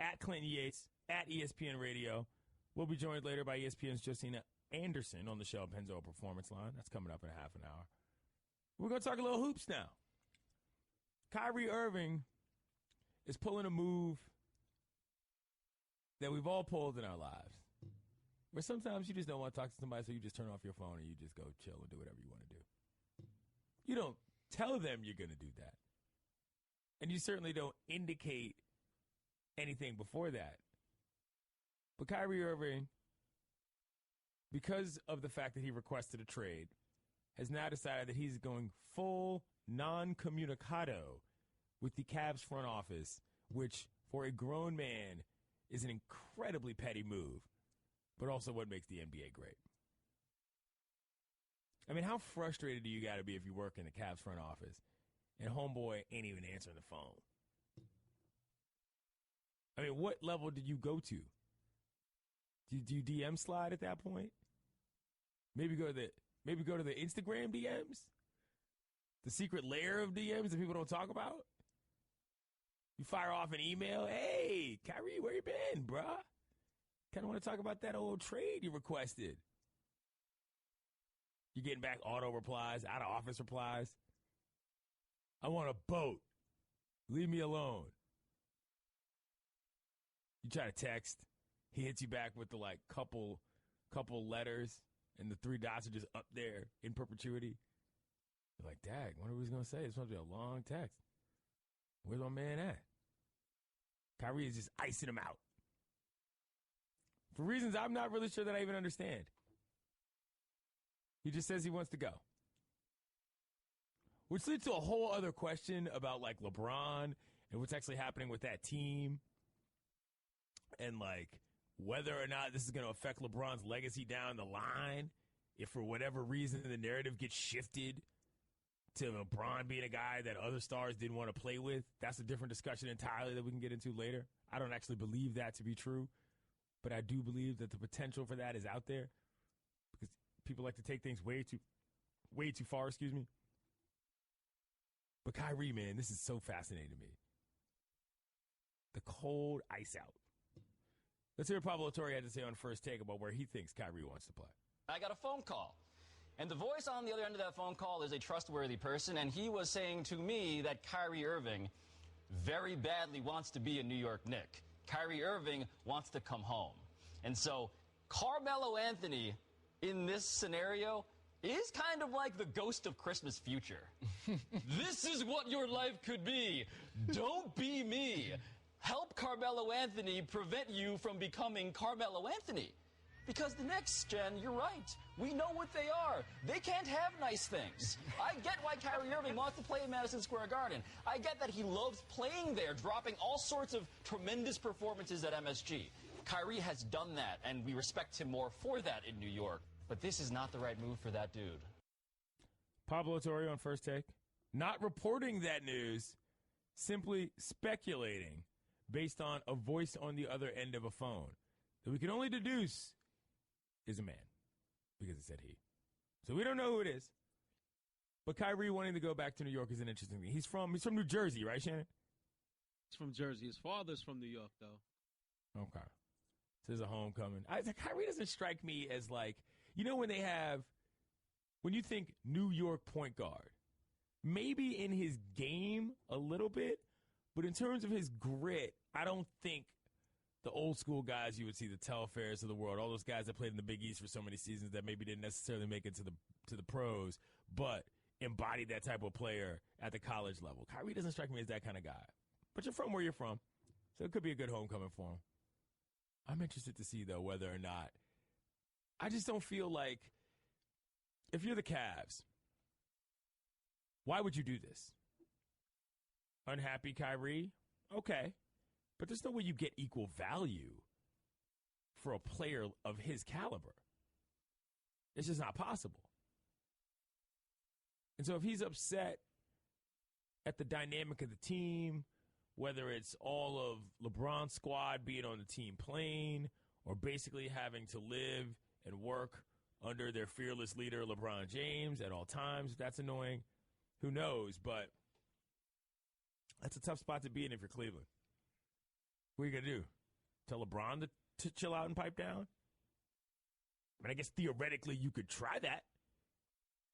at Clinton Yates, at ESPN Radio. We'll be joined later by ESPN's Josina Anderson on the Shell Penzo Performance Line. That's coming up in a half an hour. We're going to talk a little hoops now. Kyrie Irving is pulling a move that we've all pulled in our lives. Where sometimes you just don't want to talk to somebody, so you just turn off your phone and you just go chill and do whatever you want to do. You don't tell them you're going to do that. And you certainly don't indicate anything before that. But Kyrie Irving, because of the fact that he requested a trade, has now decided that he's going full non-communicado with the Cavs front office, which for a grown man is an incredibly petty move. But also what makes the NBA great. I mean, how frustrated do you got to be if you work in the Cavs front office and homeboy ain't even answering the phone? I mean, what level did you go to? Do you DM slide at that point? Maybe go to the Instagram DMs? The secret layer of DMs that people don't talk about? You fire off an email, hey, Kyrie, where you been, bruh? Kind of want to talk about that old trade you requested. You're getting back auto replies, out of office replies. I want a boat. Leave me alone. You try to text. He hits you back with the couple letters, and the 3 dots are just up there in perpetuity. You're like, dag, wonder what he's going to say. It's supposed to be a long text. Where's my man at? Kyrie is just icing him out. For reasons I'm not really sure that I even understand. He just says he wants to go. Which leads to a whole other question about LeBron and what's actually happening with that team. And whether or not this is going to affect LeBron's legacy down the line. If for whatever reason the narrative gets shifted to LeBron being a guy that other stars didn't want to play with. That's a different discussion entirely that we can get into later. I don't actually believe that to be true. But I do believe that the potential for that is out there because people like to take things way too far, But Kyrie, man, this is so fascinating to me. The cold ice out. Let's hear what Pablo Torre had to say on First Take about where he thinks Kyrie wants to play. I got a phone call. And the voice on the other end of that phone call is a trustworthy person, and he was saying to me that Kyrie Irving very badly wants to be a New York Knick. Kyrie Irving wants to come home. And so Carmelo Anthony in this scenario is kind of like the ghost of Christmas future. This is what your life could be. Don't be me. Help Carmelo Anthony prevent you from becoming Carmelo Anthony. Because the next gen, you're right. We know what they are. They can't have nice things. I get why Kyrie Irving wants to play in Madison Square Garden. I get that he loves playing there, dropping all sorts of tremendous performances at MSG. Kyrie has done that, and we respect him more for that in New York. But this is not the right move for that dude. Pablo Torre on First Take. Not reporting that news, simply speculating based on a voice on the other end of a phone that we can only deduce is a man, because it said he. So we don't know who it is. But Kyrie wanting to go back to New York is an interesting thing. He's from New Jersey, right, Shannon? He's from Jersey. His father's from New York, though. Okay. So there's a homecoming. Kyrie doesn't strike me as when you think New York point guard, Maybe in his game a little bit, but in terms of his grit, I don't think the old school guys you would see, the Telfairs of the world, all those guys that played in the Big East for so many seasons that maybe didn't necessarily make it to the pros, but embodied that type of player at the college level. Kyrie doesn't strike me as that kind of guy. But you're from where you're from, so it could be a good homecoming for him. I'm interested to see, though, whether or not. I just don't feel like if you're the Cavs, why would you do this? Unhappy Kyrie? Okay. But there's no way you get equal value for a player of his caliber. It's just not possible. And so if he's upset at the dynamic of the team, whether it's all of LeBron's squad being on the team plane or basically having to live and work under their fearless leader, LeBron James, at all times, that's annoying. Who knows? But that's a tough spot to be in if you're Cleveland. What are you going to do? Tell LeBron to chill out and pipe down? I mean, I guess theoretically you could try that.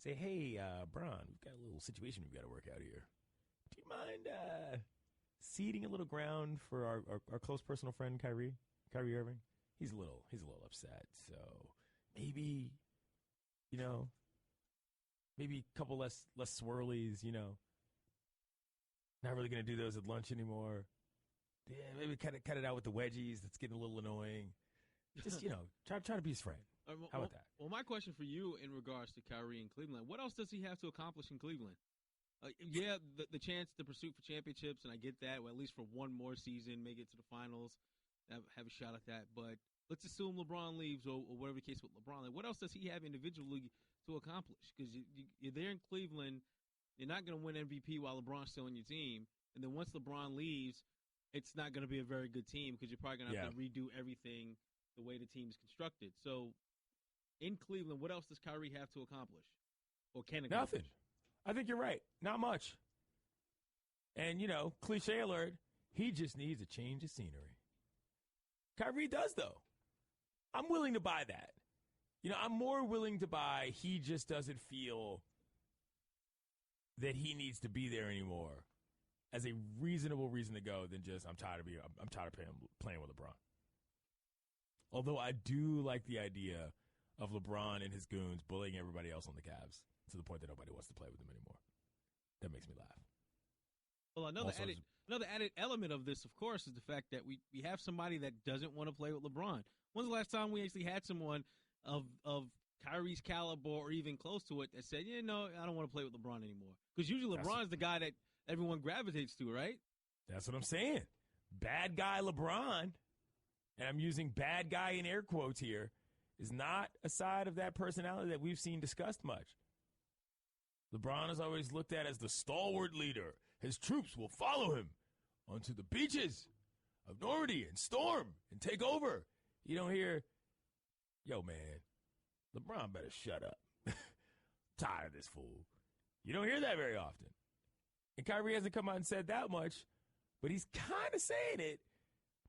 Say, hey, Bron, we've got a little situation we've got to work out here. Do you mind ceding a little ground for our close personal friend Kyrie Irving? He's a little upset. So maybe, maybe a couple less swirlies, Not really going to do those at lunch anymore. Yeah, maybe cut it out with the wedgies. That's getting a little annoying. Just, try to be his friend. How about that? Well, my question for you in regards to Kyrie in Cleveland, what else does he have to accomplish in Cleveland? The chance, the pursuit for championships, and I get that, well, at least for one more season, make it to the finals, have a shot at that. But let's assume LeBron leaves or whatever the case with LeBron. Like, what else does he have individually to accomplish? Because you're there in Cleveland, you're not going to win MVP while LeBron's still on your team. And then once LeBron leaves, it's not going to be a very good team because you're probably going to have to redo everything the way the team is constructed. So in Cleveland, what else does Kyrie have to accomplish or can accomplish? Nothing. I think you're right. Not much. And, cliche alert, he just needs a change of scenery. Kyrie does, though. I'm willing to buy that. I'm more willing to buy he just doesn't feel that he needs to be there anymore as a reasonable reason to go than just I'm tired of playing with LeBron. Although I do like the idea of LeBron and his goons bullying everybody else on the Cavs to the point that nobody wants to play with them anymore. That makes me laugh. Well, another added element of this, of course, is the fact that we have somebody that doesn't want to play with LeBron. When's the last time we actually had someone of Kyrie's caliber or even close to it that said, I don't want to play with LeBron anymore? Because usually LeBron's the guy that everyone gravitates to, right? That's what I'm saying. Bad guy LeBron, and I'm using bad guy in air quotes here, is not a side of that personality that we've seen discussed much. LeBron is always looked at as the stalwart leader. His troops will follow him onto the beaches of Normandy and storm and take over. You don't hear, yo, man, LeBron better shut up. Tired of this fool. You don't hear that very often. And Kyrie hasn't come out and said that much, but he's kind of saying it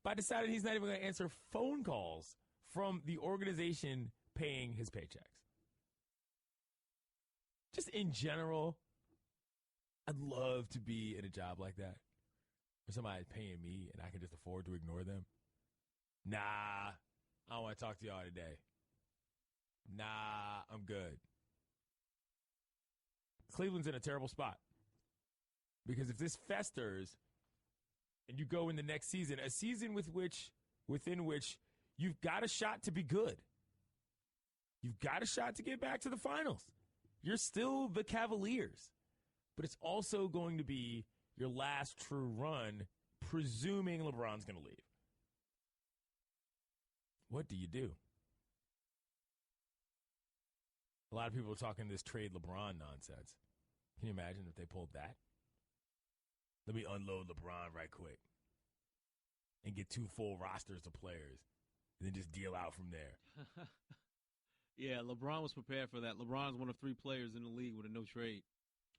by deciding he's not even going to answer phone calls from the organization paying his paychecks. Just in general, I'd love to be in a job like that where somebody's paying me and I can just afford to ignore them. Nah, I don't want to talk to y'all today. Nah, I'm good. Cleveland's in a terrible spot because if this festers and you go in the next season, a season within which you've got a shot to be good, you've got a shot to get back to the finals. You're still the Cavaliers, but it's also going to be your last true run, presuming LeBron's going to leave. What do you do? A lot of people are talking this trade LeBron nonsense. Can you imagine if they pulled that? Let me unload LeBron right quick and get 2 full rosters of players and then just deal out from there. Yeah, LeBron was prepared for that. LeBron's one of 3 players in the league with a no trade.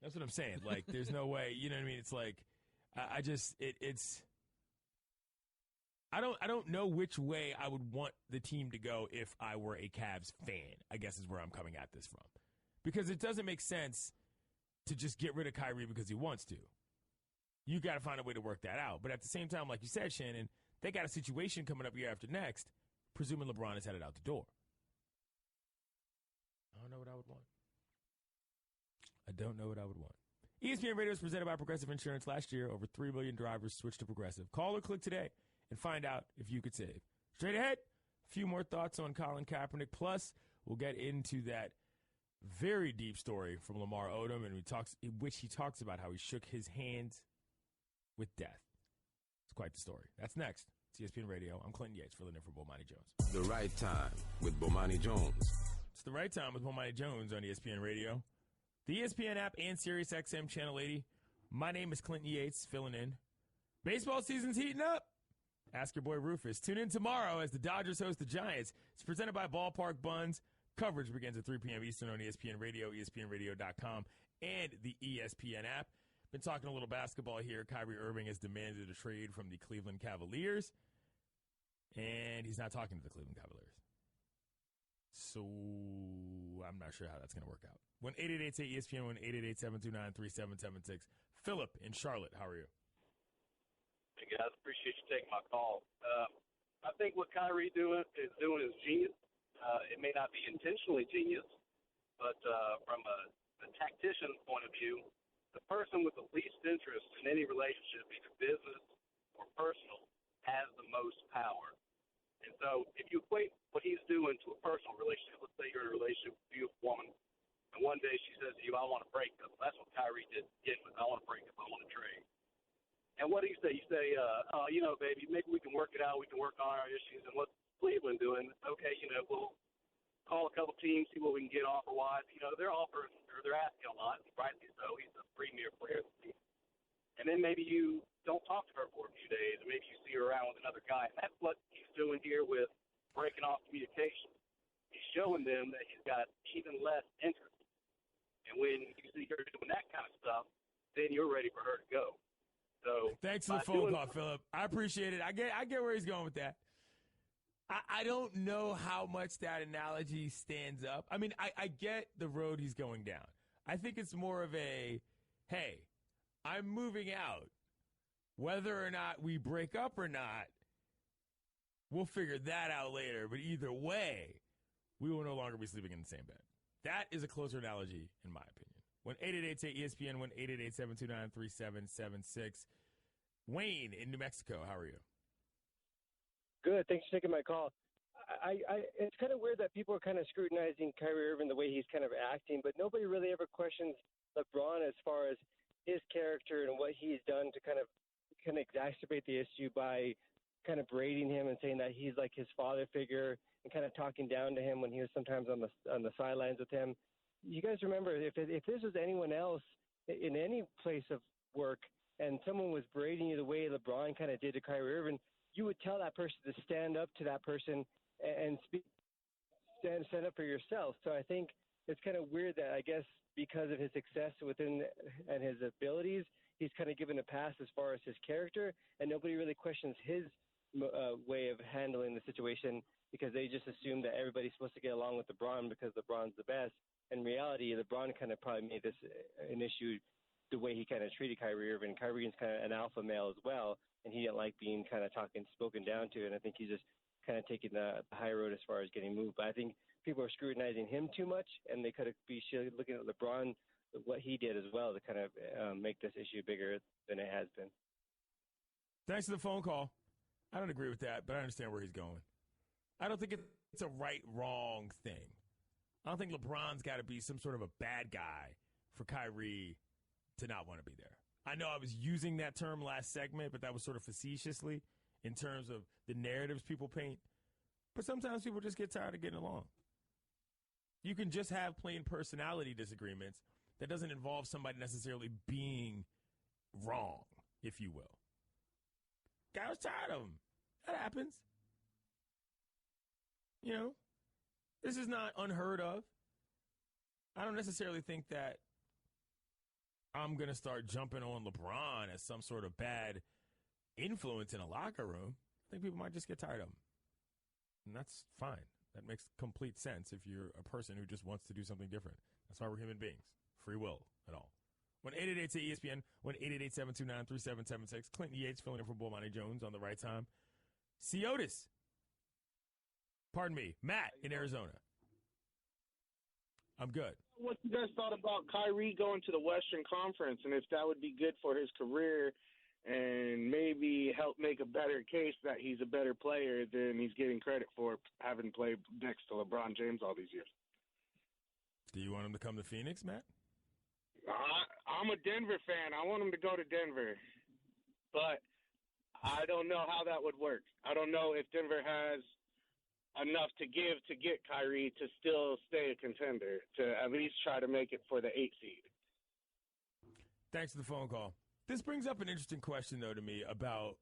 That's what I'm saying. Like, there's no way. You know what I mean? It's like, I don't know which way I would want the team to go if I were a Cavs fan, I guess is where I'm coming at this from. Because it doesn't make sense to just get rid of Kyrie because he wants to. You got to find a way to work that out. But at the same time, like you said, Shannon, they got a situation coming up year after next, presuming LeBron is headed out the door. I don't know what I would want. ESPN Radio is presented by Progressive Insurance. Last year, over 3 million drivers switched to Progressive. Call or click today and find out if you could save. Straight ahead, a few more thoughts on Colin Kaepernick. Plus, we'll get into that very deep story from Lamar Odom, in which he talks about how he shook his hands with death. It's quite the story. That's next. It's ESPN Radio. I'm Clinton Yates, filling in for Bomani Jones. The Right Time with Bomani Jones. It's The Right Time with Bomani Jones on ESPN Radio, the ESPN app, and Sirius XM Channel 80. My name is Clinton Yates, filling in. Baseball season's heating up. Ask your boy Rufus. Tune in tomorrow as the Dodgers host the Giants. It's presented by Ballpark Buns. Coverage begins at 3 p.m. Eastern on ESPN Radio, ESPNRadio.com, and the ESPN app. Been talking a little basketball here. Kyrie Irving has demanded a trade from the Cleveland Cavaliers, and he's not talking to the Cleveland Cavaliers. So I'm not sure how that's going to work out. 1-888-ESPN, 1-888-729-3776. Philip in Charlotte, how are you? Hey, guys, appreciate you taking my call. I think what Kyrie is doing is genius. It may not be intentionally genius, but from a tactician's point of view, the person with the least interest in any relationship, either business or personal, has the most power. And so if you equate what he's doing to a personal relationship, let's say you're in a relationship with a beautiful woman, and one day she says to you, I want to break up. That's what Kyrie did to begin with. I want to break up. I want to trade. And what do you say? You say, baby, maybe we can work it out. We can work on our issues. And what's Cleveland doing? Okay, we'll call a couple teams, see what we can get offer-wise. They're offering, or they're asking a lot, rightly so. He's a premier player of the team. And then maybe you don't talk to her for a few days, or maybe you see her around with another guy. And that's what he's doing here with breaking off communication. He's showing them that he's got even less interest. And when you see her doing that kind of stuff, then you're ready for her to go. So thanks for the phone call, Philip. I appreciate it. I get where he's going with that. I don't know how much that analogy stands up. I mean, I get the road he's going down. I think it's more of a, hey, I'm moving out. Whether or not we break up or not, we'll figure that out later. But either way, we will no longer be sleeping in the same bed. That is a closer analogy, in my opinion. 1-888-ESPN, 1-888-729-3776. Wayne in New Mexico, how are you? Good. Thanks for taking my call. It's kind of weird that people are kind of scrutinizing Kyrie Irving the way he's kind of acting, but nobody really ever questions LeBron as far as his character and what he's done to kind of exacerbate the issue by kind of berating him and saying that he's like his father figure and kind of talking down to him when he was sometimes on the sidelines with him. You guys remember if this was anyone else in any place of work and someone was berating you the way LeBron kind of did to Kyrie Irving, you would tell that person to stand up to that person and stand up for yourself. So I think it's kind of weird that I guess because of his success within and his abilities, he's kind of given a pass as far as his character, and nobody really questions his way of handling the situation because they just assume that everybody's supposed to get along with LeBron because LeBron's the best. In reality, LeBron kind of probably made this an issue the way he kind of treated Kyrie Irving. Kyrie's kind of an alpha male as well, and he didn't like being kind of spoken down to, and I think he's just kind of taking the high road as far as getting moved. But I think people are scrutinizing him too much, and they could be looking at LeBron, what he did as well, to kind of make this issue bigger than it has been. Thanks for the phone call. I don't agree with that, but I understand where he's going. I don't think it's a right-wrong thing. I don't think LeBron's got to be some sort of a bad guy for Kyrie to not want to be there. I know I was using that term last segment, but that was sort of facetiously in terms of the narratives people paint. But sometimes people just get tired of getting along. You can just have plain personality disagreements that doesn't involve somebody necessarily being wrong, if you will. Guy was tired of him. That happens. This is not unheard of. I don't necessarily think that I'm going to start jumping on LeBron as some sort of bad influence in a locker room. I think people might just get tired of him. And that's fine. That makes complete sense if you're a person who just wants to do something different. That's why we're human beings. Free will and all. 1-888-ESPN, 1-888-729-3776. Clinton Yates filling in for Bomani Jones on the right time. Ciotis. Pardon me. Matt in Arizona. I'm good. What you guys thought about Kyrie going to the Western Conference and if that would be good for his career and maybe help make a better case that he's a better player than he's getting credit for having played next to LeBron James all these years. Do you want him to come to Phoenix, Matt? I'm a Denver fan. I want him to go to Denver. But I don't know how that would work. I don't know if Denver has enough to give to get Kyrie to still stay a contender, to at least try to make it for the 8 seed. Thanks for the phone call. This brings up an interesting question, though, to me about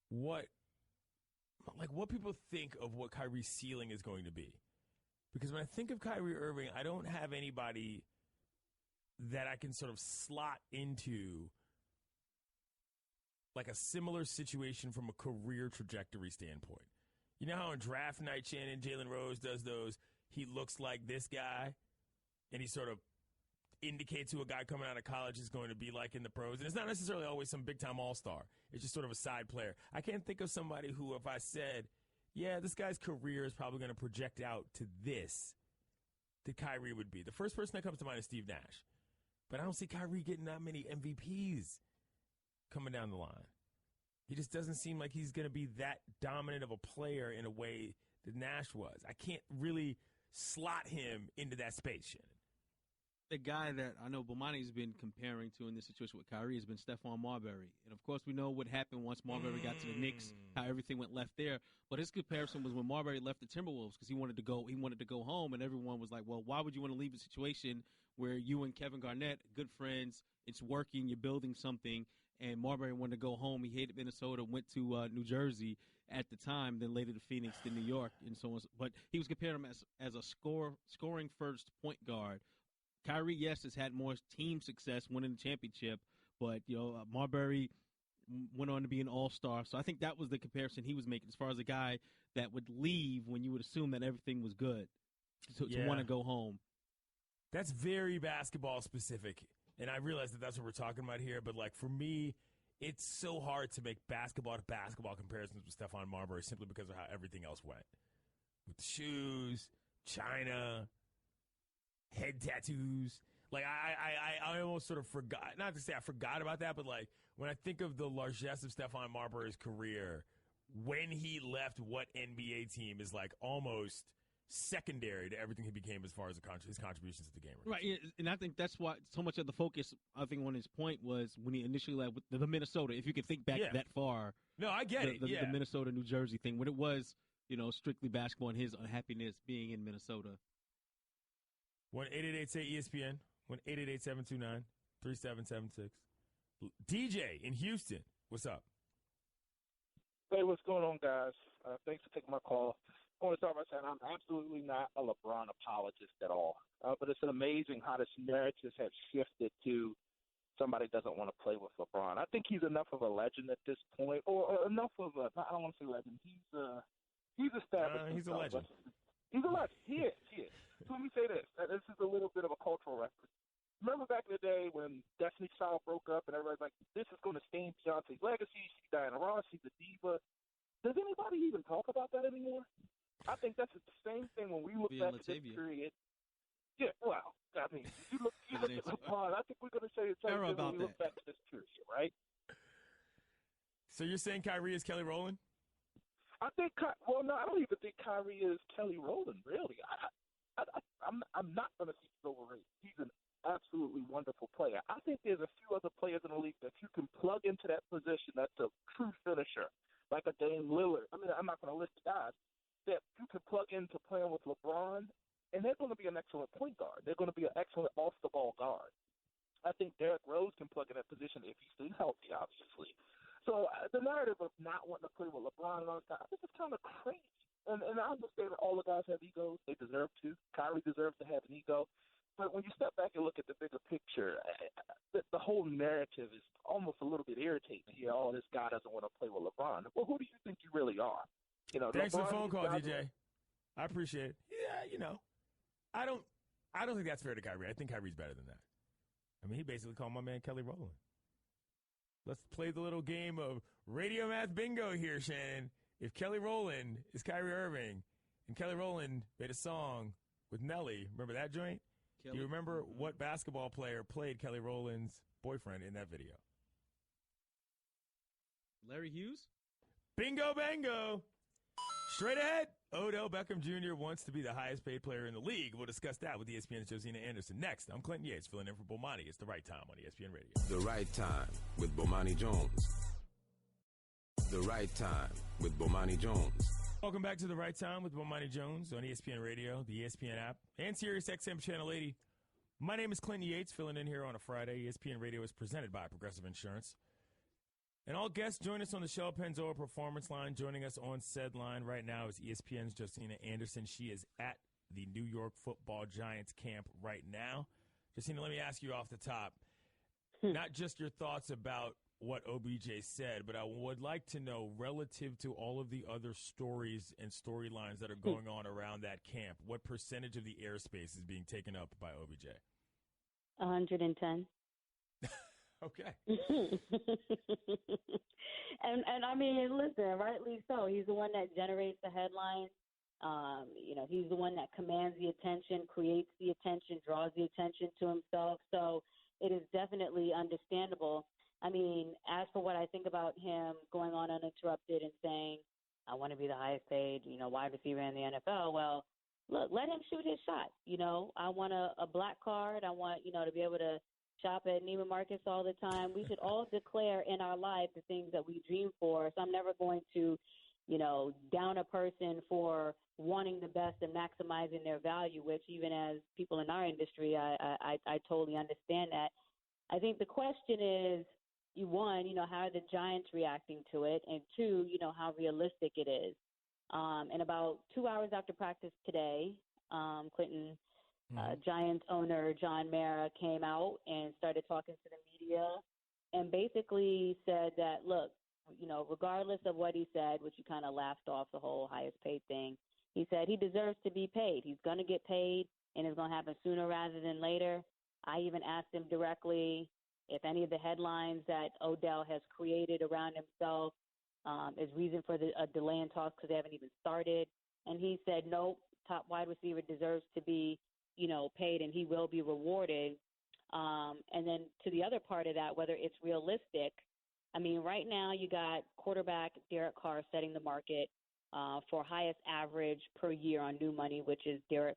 what people think of what Kyrie's ceiling is going to be. Because when I think of Kyrie Irving, I don't have anybody that I can sort of slot into like a similar situation from a career trajectory standpoint. You know how on draft night, Shannon, Jalen Rose does those, he looks like this guy, and he sort of indicates who a guy coming out of college is going to be like in the pros. And it's not necessarily always some big-time all-star. It's just sort of a side player. I can't think of somebody who, if I said, yeah, this guy's career is probably going to project out to this, that Kyrie would be. The first person that comes to mind is Steve Nash. But I don't see Kyrie getting that many MVPs coming down the line. He just doesn't seem like he's going to be that dominant of a player in a way that Nash was. I can't really slot him into that space, Shannon. The guy that I know Bomani's been comparing to in this situation with Kyrie has been Stephon Marbury. And, of course, we know what happened once Marbury got to the Knicks, how everything went left there. But his comparison was when Marbury left the Timberwolves because he wanted to go home, and everyone was like, well, why would you want to leave a situation where you and Kevin Garnett, good friends, it's working, you're building something, and Marbury wanted to go home. He hated Minnesota, went to New Jersey at the time, then later to Phoenix, then New York, and so on. But he was comparing him as a scoring first point guard. Kyrie, yes, has had more team success winning the championship, but Marbury went on to be an all-star. So I think that was the comparison he was making as far as a guy that would leave when you would assume that everything was good to want to go home. That's very basketball specific, and I realize that that's what we're talking about here. But like for me, it's so hard to make basketball to basketball comparisons with Stephon Marbury simply because of how everything else went with the shoes, China, head tattoos. Like I almost sort of forgot, not to say I forgot about that, but like when I think of the largesse of Stephon Marbury's career, when he left what NBA team is like almost secondary to everything he became as far as his contributions to the game. Right, and I think that's why so much of the focus, I think, on his point was when he initially left with the Minnesota, if you could think back that far. No, I get it. The Minnesota, New Jersey thing, when it was, strictly basketball and his unhappiness being in Minnesota. 1-888-ESPN, 1-888-729-3776. DJ in Houston, what's up? Hey, what's going on, guys? Thanks for taking my call. I want to start by saying I'm absolutely not a LeBron apologist at all. But it's amazing how this narrative has shifted to somebody doesn't want to play with LeBron. I think he's enough of a legend at this point, or enough of a – I don't want to say legend. He's established. He's a legend. He's a legend. He is. So let me say this. This is a little bit of a cultural reference. Remember back in the day when Destiny's Child broke up and everybody's like, this is going to stain Beyonce's legacy. She's Diana Ross. She's a diva. Does anybody even talk about that anymore? I think that's the same thing when we look back at this period. Yeah, well, I mean, you look at LeBron. I think we're going to say the same thing when we look back at this period, right? So you're saying Kyrie is Kelly Rowland? I think, I don't even think Kyrie is Kelly Rowland, really. I'm not going to see he's overrated. He's an absolutely wonderful player. I think there's a few other players in the league that you can plug into that position that's a true finisher, like a Dame Lillard. I mean, I'm not going to list guys that you can plug into playing with LeBron, and they're going to be an excellent point guard. They're going to be an excellent off-the-ball guard. I think Derrick Rose can plug in that position if he stays healthy, obviously. So the narrative of not wanting to play with LeBron and all that, I think it's kind of crazy. And I understand that all the guys have egos. They deserve to. Kyrie deserves to have an ego. But when you step back and look at the bigger picture, the whole narrative is almost a little bit irritating to hear, this guy doesn't want to play with LeBron. Well, who do you think you really are? Thanks for the phone call, DJ. I appreciate it. Yeah, I don't think that's fair to Kyrie. I think Kyrie's better than that. I mean, he basically called my man Kelly Rowland. Let's play the little game of radio math bingo here, Shannon. If Kelly Rowland is Kyrie Irving, and Kelly Rowland made a song with Nelly, remember that joint? Do you remember what basketball player played Kelly Rowland's boyfriend in that video? Larry Hughes? Bingo, bango. Straight ahead, Odell Beckham Jr. wants to be the highest paid player in the league. We'll discuss that with ESPN's Josina Anderson. Next, I'm Clinton Yates, filling in for Bomani. It's The Right Time on ESPN Radio. The Right Time with Bomani Jones. The Right Time with Bomani Jones. Welcome back to The Right Time with Bomani Jones on ESPN Radio, the ESPN app, and Sirius XM Channel 80. My name is Clinton Yates, filling in here on a Friday. ESPN Radio is presented by Progressive Insurance. And all guests join us on the Shell Pennzoil Performance Line. Joining us on said line right now is ESPN's Josina Anderson. She is at the New York Football Giants camp right now. Josina, let me ask you off the top, not just your thoughts about what OBJ said, but I would like to know, relative to all of the other stories and storylines that are going on around that camp, what percentage of the airspace is being taken up by OBJ? 110. Okay. and I mean, listen, rightly so. He's the one that generates the headlines. He's the one that commands the attention, creates the attention, draws the attention to himself. So it is definitely understandable. I mean, as for what I think about him going on uninterrupted and saying, I want to be the highest paid, wide receiver in the NFL. Well, look, let him shoot his shot. I want a black card. I want, to be able to shop at Neiman Marcus all the time. We should all declare in our life the things that we dream for. So I'm never going to, down a person for wanting the best and maximizing their value, which even as people in our industry, I totally understand that. I think the question is, one, how are the Giants reacting to it? And two, how realistic it is. And about 2 hours after practice today, Clinton, Giants owner John Mara came out and started talking to the media and basically said that, look, regardless of what he said, which you kind of laughed off the whole highest paid thing, he said he deserves to be paid. He's going to get paid, and it's going to happen sooner rather than later. I even asked him directly if any of the headlines that Odell has created around himself is reason for a delay in talks because they haven't even started. And he said, nope, top wide receiver deserves to be paid, and he will be rewarded. And then to the other part of that, whether it's realistic, I mean, right now you got quarterback Derek Carr setting the market for highest average per year on new money, which is Derek,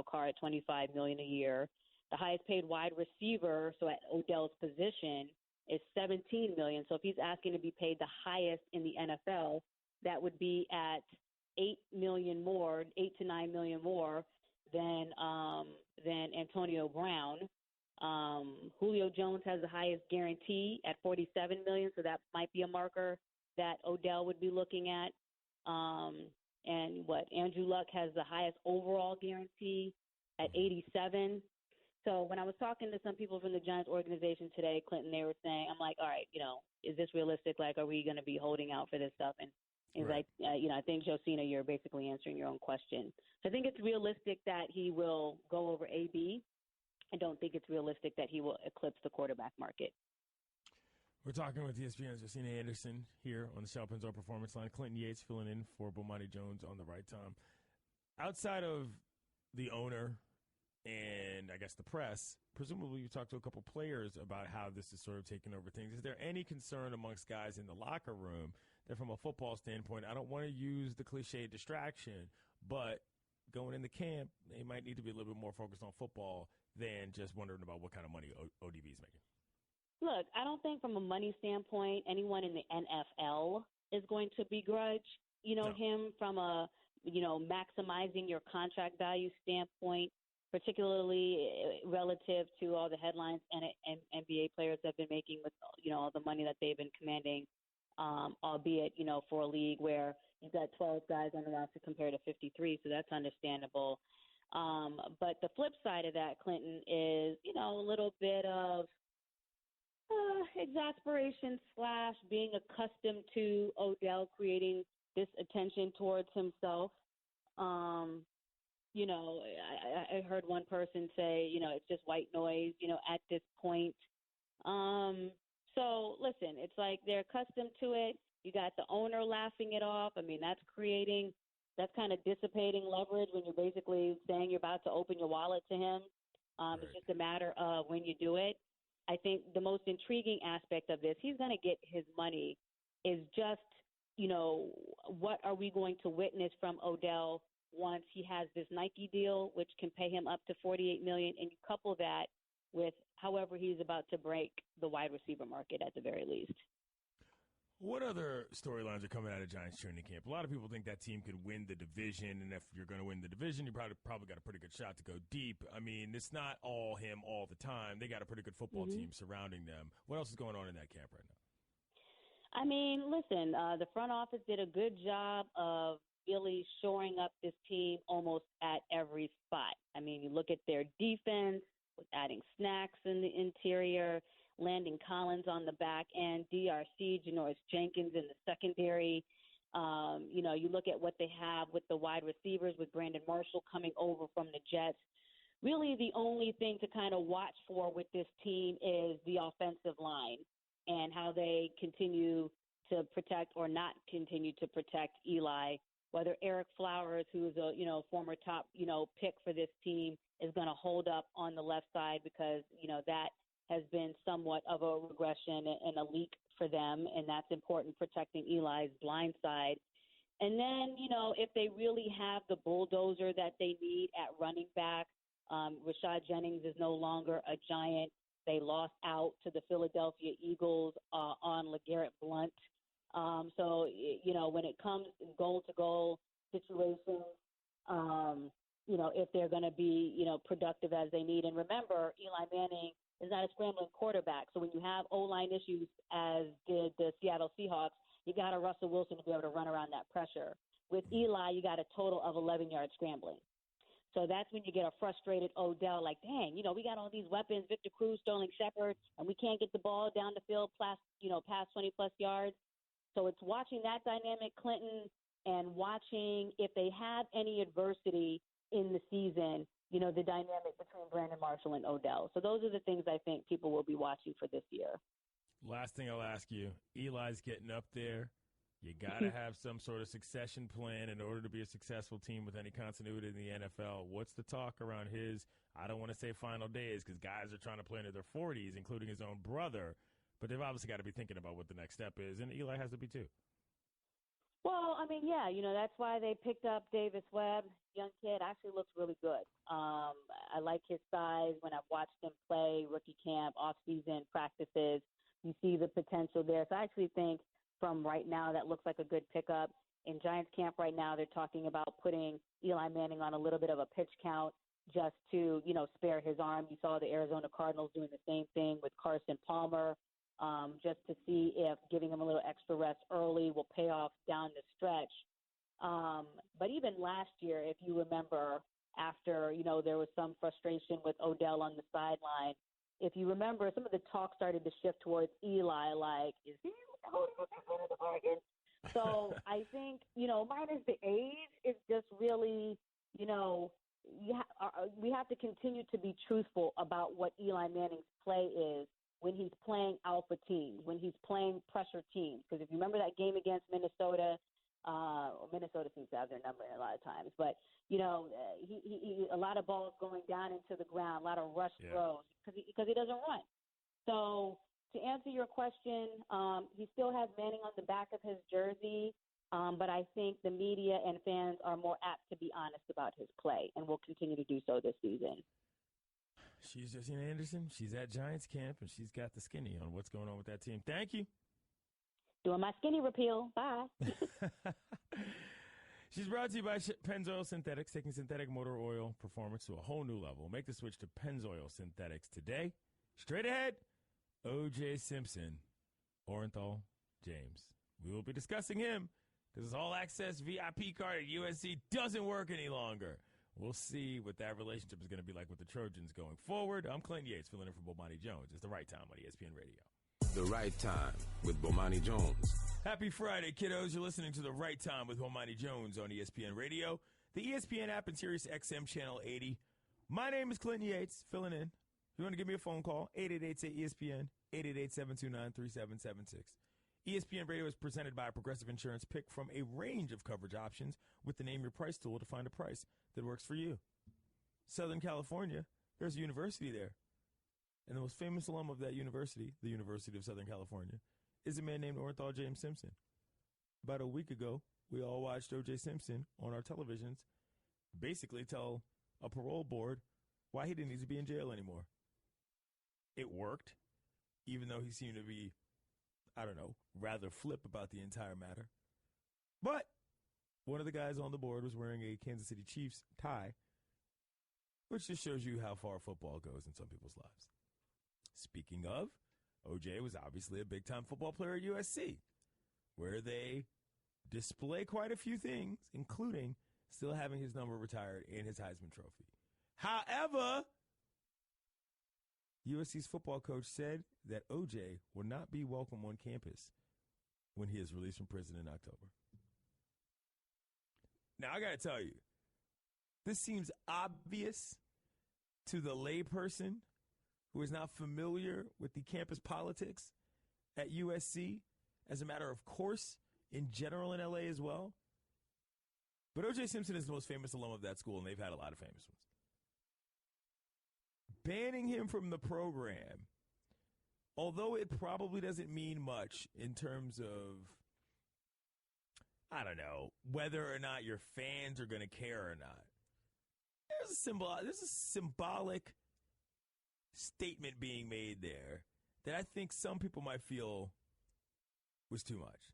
Carr at $25 million a year. The highest paid wide receiver, so at Odell's position, is $17 million. So if he's asking to be paid the highest in the NFL, that would be at $8 to $9 million more than Antonio Brown. Julio Jones has the highest guarantee at $47 million, so that might be a marker that Odell would be looking at. And Andrew Luck has the highest overall guarantee at $87. So when I was talking to some people from the Giants organization today, Clinton, they were saying, I'm like, all right, is this realistic? Like, are we going to be holding out for this stuff? And he's right. I think, Josina, you're basically answering your own question. So I think it's realistic that he will go over AB. I don't think it's realistic that he will eclipse the quarterback market. We're talking with ESPN's Josina Anderson here on the Shell Pennzoil Performance Line. Clinton Yates filling in for Bomani Jones on the Right Time. Outside of the owner and I guess the press, presumably you talked to a couple players about how this is sort of taking over things. Is there any concern amongst guys in the locker room that from a football standpoint, I don't want to use the cliche distraction, but going into camp, they might need to be a little bit more focused on football than just wondering about what kind of money ODB is making? Look, I don't think from a money standpoint, anyone in the NFL is going to begrudge, him from a, maximizing your contract value standpoint, particularly relative to all the headlines and NBA players have been making with, all the money that they've been commanding, albeit, for a league where you've got 12 guys on the roster compared to 53, so that's understandable. But the flip side of that, Clinton, is, a little bit of exasperation / being accustomed to Odell creating this attention towards himself. I heard one person say, it's just white noise, at this point. So listen, it's like they're accustomed to it. You got the owner laughing it off. I mean, that's kind of dissipating leverage when you're basically saying you're about to open your wallet to him. Right. It's just a matter of when you do it. I think the most intriguing aspect of this, he's going to get his money, is just, what are we going to witness from Odell once he has this Nike deal, which can pay him up to $48 million, and you couple that with however he's about to break the wide receiver market at the very least. What other storylines are coming out of Giants training camp? A lot of people think that team could win the division, and if you're going to win the division, you probably got a pretty good shot to go deep. I mean, it's not all him all the time. They got a pretty good football team surrounding them. What else is going on in that camp right now? I mean, listen, the front office did a good job of really shoring up this team almost at every spot. I mean, you look at their defense, with adding Snacks in the interior, landing Collins on the back end, DRC, Janoris Jenkins in the secondary. You look at what they have with the wide receivers, with Brandon Marshall coming over from the Jets. Really the only thing to kind of watch for with this team is the offensive line and how they continue to protect or not continue to protect Eli. Whether Eric Flowers, who is a former top pick for this team, is going to hold up on the left side, because that has been somewhat of a regression and a leak for them, and that's important, protecting Eli's blind side. And then, if they really have the bulldozer that they need at running back, Rashad Jennings is no longer a Giant. They lost out to the Philadelphia Eagles on LeGarrette Blount. So, when it comes goal-to-goal situations, if they're going to be, productive as they need. And remember, Eli Manning is not a scrambling quarterback. So when you have O-line issues, as did the Seattle Seahawks, you got a Russell Wilson to be able to run around that pressure. With Eli, you got a total of 11 yards scrambling. So that's when you get a frustrated Odell, like, dang, we got all these weapons, Victor Cruz, Sterling Shepard, and we can't get the ball down the field past 20-plus yards. So it's watching that dynamic, Clinton, and watching if they have any adversity in the season, the dynamic between Brandon Marshall and Odell. So those are the things I think people will be watching for this year. Last thing I'll ask you, Eli's getting up there. You got to have some sort of succession plan in order to be a successful team with any continuity in the NFL. What's the talk around his, I don't want to say final days, because guys are trying to play into their 40s, including his own brother. But they've obviously got to be thinking about what the next step is, and Eli has to be too. Well, I mean, yeah, that's why they picked up Davis Webb. Young kid, actually looks really good. I like his size. When I've watched him play, rookie camp, off-season practices, you see the potential there. So I actually think from right now that looks like a good pickup. In Giants camp right now, they're talking about putting Eli Manning on a little bit of a pitch count just to, spare his arm. You saw the Arizona Cardinals doing the same thing with Carson Palmer. Just to see if giving him a little extra rest early will pay off down the stretch. But even last year, if you remember, after, there was some frustration with Odell on the sideline, if you remember, some of the talk started to shift towards Eli, like, is he holding up his end of the bargain? So I think, minus the age, it's just really, we have to continue to be truthful about what Eli Manning's play is when he's playing alpha teams, when he's playing pressure teams. Because if you remember that game against Minnesota, Minnesota seems to have their number a lot of times, but he a lot of balls going down into the ground, a lot of rush throws because he doesn't run. So to answer your question, he still has Manning on the back of his jersey, but I think the media and fans are more apt to be honest about his play, and will continue to do so this season. She's Josina Anderson. She's at Giants camp, and she's got the skinny on what's going on with that team. Thank you. Doing my skinny repeal. Bye. She's brought to you by Pennzoil Synthetics, taking synthetic motor oil performance to a whole new level. Make the switch to Pennzoil Synthetics today. Straight ahead, O.J. Simpson, Orenthal James. We will be discussing him because his all-access VIP card at USC doesn't work any longer. We'll see what that relationship is going to be like with the Trojans going forward. I'm Clinton Yates, filling in for Bomani Jones. It's The Right Time on ESPN Radio. The Right Time with Bomani Jones. Happy Friday, kiddos. You're listening to The Right Time with Bomani Jones on ESPN Radio. the ESPN app, and Sirius XM Channel 80. My name is Clinton Yates, filling in. If you want to give me a phone call, 888-ESPN, 888-729-3776. ESPN Radio is presented by Progressive Insurance. Pick from a range of coverage options with the Name Your Price tool to find a price that works for you. Southern California, there's a university there. And the most famous alum of that university, the University of Southern California, is a man named Orenthal James Simpson. About a week ago, we all watched O.J. Simpson on our televisions basically tell a parole board why he didn't need to be in jail anymore. It worked, even though he seemed to be, I don't know, rather flip about the entire matter. But one of the guys on the board was wearing a Kansas City Chiefs tie, which just shows you how far football goes in some people's lives. Speaking of, O.J. was obviously a big-time football player at USC, where they display quite a few things, including still having his number retired and his Heisman Trophy. However, USC's football coach said that O.J. will not be welcome on campus when he is released from prison in October. Now, I got to tell you, this seems obvious to the layperson who is not familiar with the campus politics at USC as a matter of course in general in L.A. as well. But O.J. Simpson is the most famous alum of that school, and they've had a lot of famous ones. Banning him from the program, although it probably doesn't mean much in terms of, I don't know, whether or not your fans are going to care or not. There's a symbolic statement being made there that I think some people might feel was too much.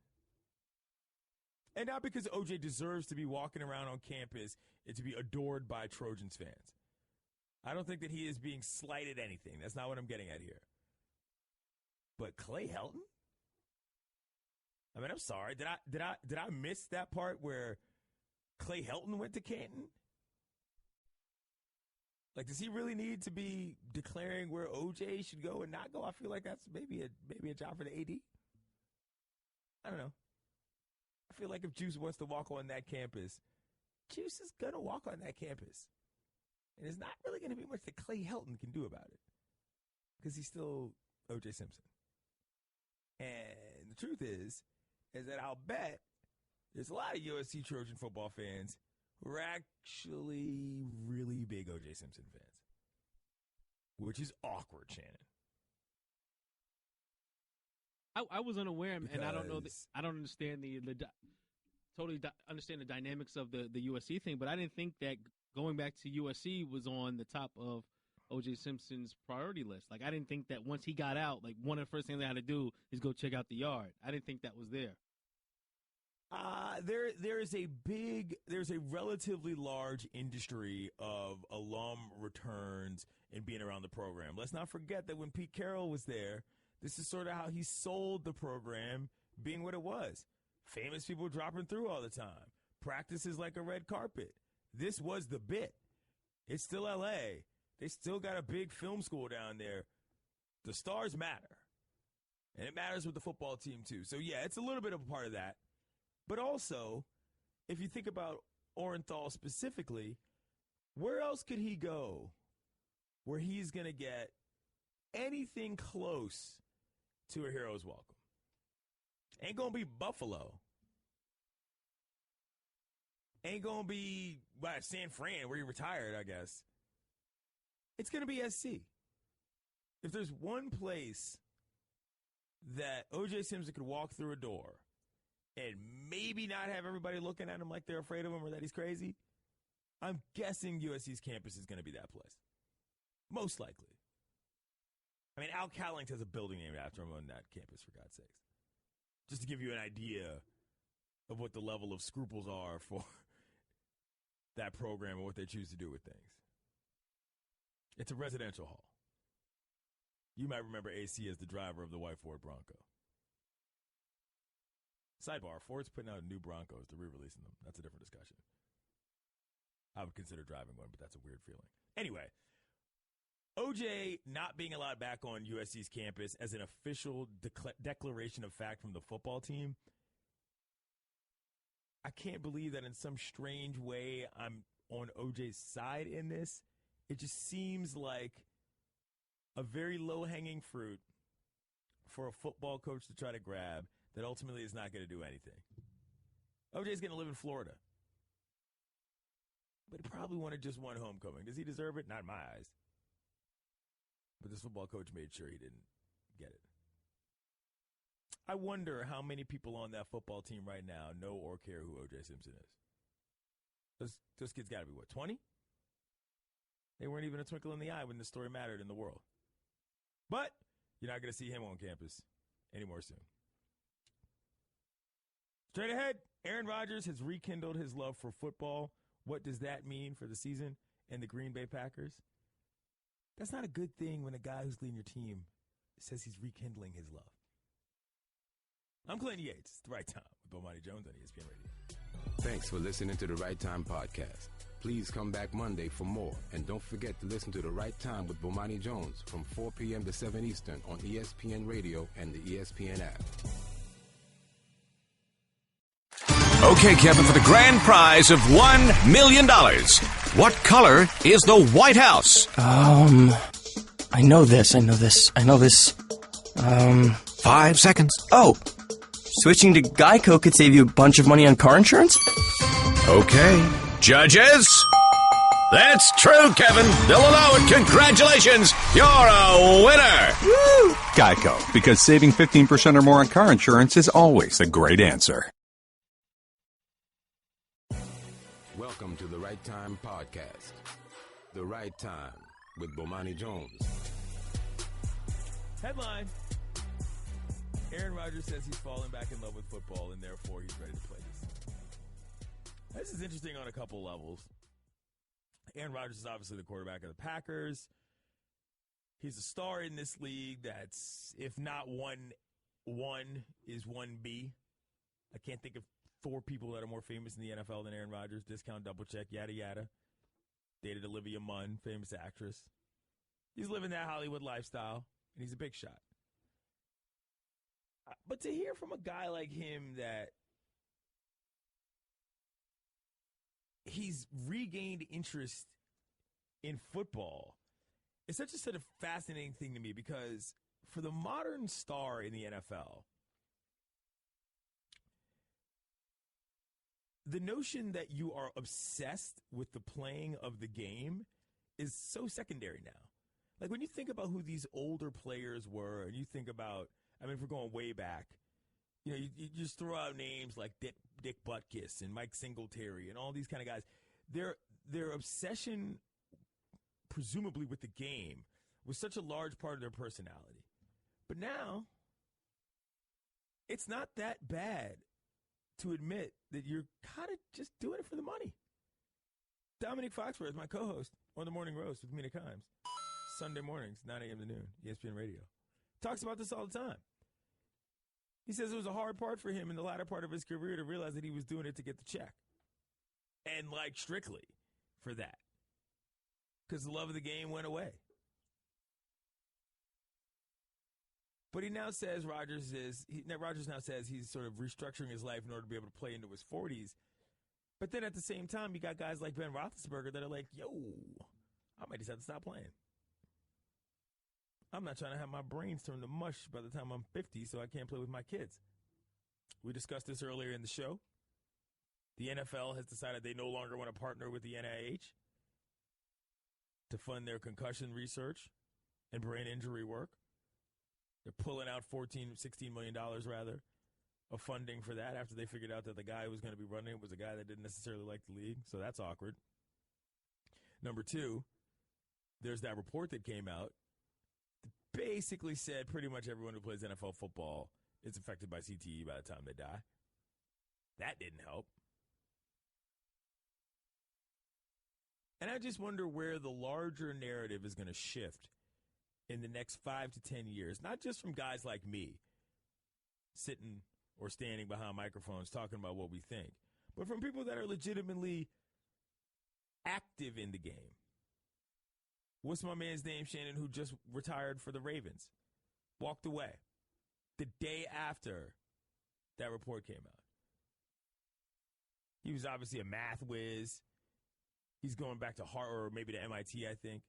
And not because O.J. deserves to be walking around on campus and to be adored by Trojans fans. I don't think that he is being slighted anything. That's not what I'm getting at here. But Clay Helton? I mean, I'm sorry. Did I miss that part where Clay Helton went to Canton? Like, does he really need to be declaring where O.J. should go and not go? I feel like that's maybe a job for the AD. I don't know. I feel like if Juice wants to walk on that campus, Juice is going to walk on that campus. And there's not really going to be much that Clay Helton can do about it because he's still O.J. Simpson. And the truth is that I'll bet there's a lot of USC Trojan football fans who are actually really big O.J. Simpson fans, which is awkward, Shannon. I was unaware, and I don't know. I don't understand understand the dynamics of the USC thing, but I didn't think that going back to USC was on the top of O.J. Simpson's priority list. Like, I didn't think that once he got out, like, one of the first things they had to do is go check out the yard. I didn't think that was there. There's a relatively industry industry of alum returns and being around the program. Let's not forget that when Pete Carroll was there, this is sort of how he sold the program being what it was. Famous people dropping through all the time. Practices like a red carpet. This was the bit. It's still L.A. They still got a big film school down there. The stars matter. And it matters with the football team, too. So, yeah, it's a little bit of a part of that. But also, if you think about Orenthal specifically, where else could he go where he's going to get anything close to a hero's welcome? Ain't going to be Buffalo. Ain't going to be San Fran, where he retired, I guess. It's going to be SC. If there's one place that O.J. Simpson could walk through a door and maybe not have everybody looking at him like they're afraid of him or that he's crazy, I'm guessing USC's campus is going to be that place. Most likely. I mean, Al Callings has a building named after him on that campus, for God's sakes. Just to give you an idea of what the level of scruples are for that program and what they choose to do with things. It's a residential hall. You might remember AC as the driver of the white Ford Bronco. Sidebar, Ford's putting out new Broncos. They're re-releasing them. That's a different discussion. I would consider driving one, but that's a weird feeling. Anyway, OJ not being allowed back on USC's campus as an official declaration of fact from the football team, I can't believe that in some strange way I'm on OJ's side in this. It just seems like a very low-hanging fruit for a football coach to try to grab that ultimately is not going to do anything. OJ's going to live in Florida. But he probably wanted just one homecoming. Does he deserve it? Not in my eyes. But this football coach made sure he didn't get it. I wonder how many people on that football team right now know or care who O.J. Simpson is. Those kids got to be, 20? They weren't even a twinkle in the eye when the story mattered in the world. But you're not going to see him on campus anytime soon. Straight ahead, Aaron Rodgers has rekindled his love for football. What does that mean for the season and the Green Bay Packers? That's not a good thing when a guy who's leading your team says he's rekindling his love. I'm Clinton Yates. It's The Right Time with Bomani Jones on ESPN Radio. Thanks for listening to The Right Time podcast. Please come back Monday for more. And don't forget to listen to The Right Time with Bomani Jones from 4 p.m. to 7 Eastern on ESPN Radio and the ESPN app. Okay, Kevin, for the grand prize of $1 million, what color is the White House? I know this. 5 seconds. Oh, switching to Geico could save you a bunch of money on car insurance? Okay. Judges? That's true, Kevin. They'll allow it. Congratulations. You're a winner. Woo! Geico, because saving 15% or more on car insurance is always a great answer. Welcome to The Right Time podcast. The Right Time with Bomani Jones. Headline: Aaron Rodgers says he's fallen back in love with football and therefore he's ready to play this. This is interesting on a couple levels. Aaron Rodgers is obviously the quarterback of the Packers. He's a star in this league that's, if not one is 1B. I can't think of 4 people that are more famous in the NFL than Aaron Rodgers. Discount, double check, yada, yada. Dated Olivia Munn, famous actress. He's living that Hollywood lifestyle, and he's a big shot. But to hear from a guy like him that he's regained interest in football is such a sort of fascinating thing to me, because for the modern star in the NFL, the notion that you are obsessed with the playing of the game is so secondary now. Like when you think about who these older players were, and you think about, if we're going way back, you just throw out names like Dick Butkus and Mike Singletary and all these kind of guys. Their obsession, presumably with the game, was such a large part of their personality. But now, it's not that bad to admit that you're kind of just doing it for the money. Dominic Foxworth is my co-host on The Morning Roast with Mina Kimes. Sunday mornings, 9 a.m. to noon, ESPN Radio. Talks about this all the time. He says it was a hard part for him in the latter part of his career to realize that he was doing it to get the check. And strictly for that. Because the love of the game went away. But he now says, Rodgers now says he's sort of restructuring his life in order to be able to play into his 40s. But then at the same time, you got guys like Ben Roethlisberger that are like, yo, I might just have to stop playing. I'm not trying to have my brains turn to mush by the time I'm 50 so I can't play with my kids. We discussed this earlier in the show. The NFL has decided they no longer want to partner with the NIH to fund their concussion research and brain injury work. They're pulling out $16 million rather of funding for that after they figured out that the guy who was going to be running it was a guy that didn't necessarily like the league. So that's awkward. Number 2, there's that report that came out that basically said pretty much everyone who plays NFL football is affected by CTE by the time they die. That didn't help. And I just wonder where the larger narrative is going to shift in the next 5 to 10 years, not just from guys like me sitting or standing behind microphones talking about what we think, but from people that are legitimately active in the game. What's my man's name, Shannon, who just retired for the Ravens? Walked away the day after that report came out. He was obviously a math whiz. He's going back to Harvard or maybe to MIT, I think.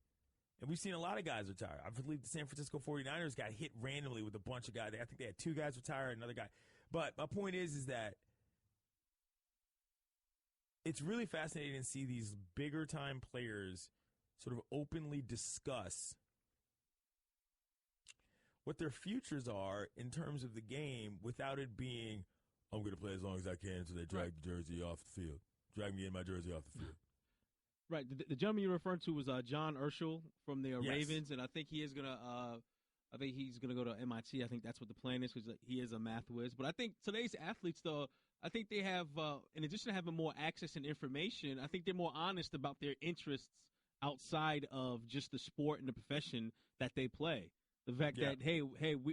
And we've seen a lot of guys retire. I believe the San Francisco 49ers got hit randomly with a bunch of guys. I think they had 2 guys retire and another guy. But my point is that it's really fascinating to see these bigger time players sort of openly discuss what their futures are in terms of the game without it being, I'm going to play as long as I can until they drag the jersey off the field. Drag me in my jersey off the field. Right. The gentleman you referred to was John Urschel from the Yes. Ravens, and I think he is gonna. I think he's gonna go to MIT. I think that's what the plan is because he is a math whiz. But I think today's athletes, though, I think they have, in addition to having more access and information, I think they're more honest about their interests outside of just the sport and the profession that they play. The fact that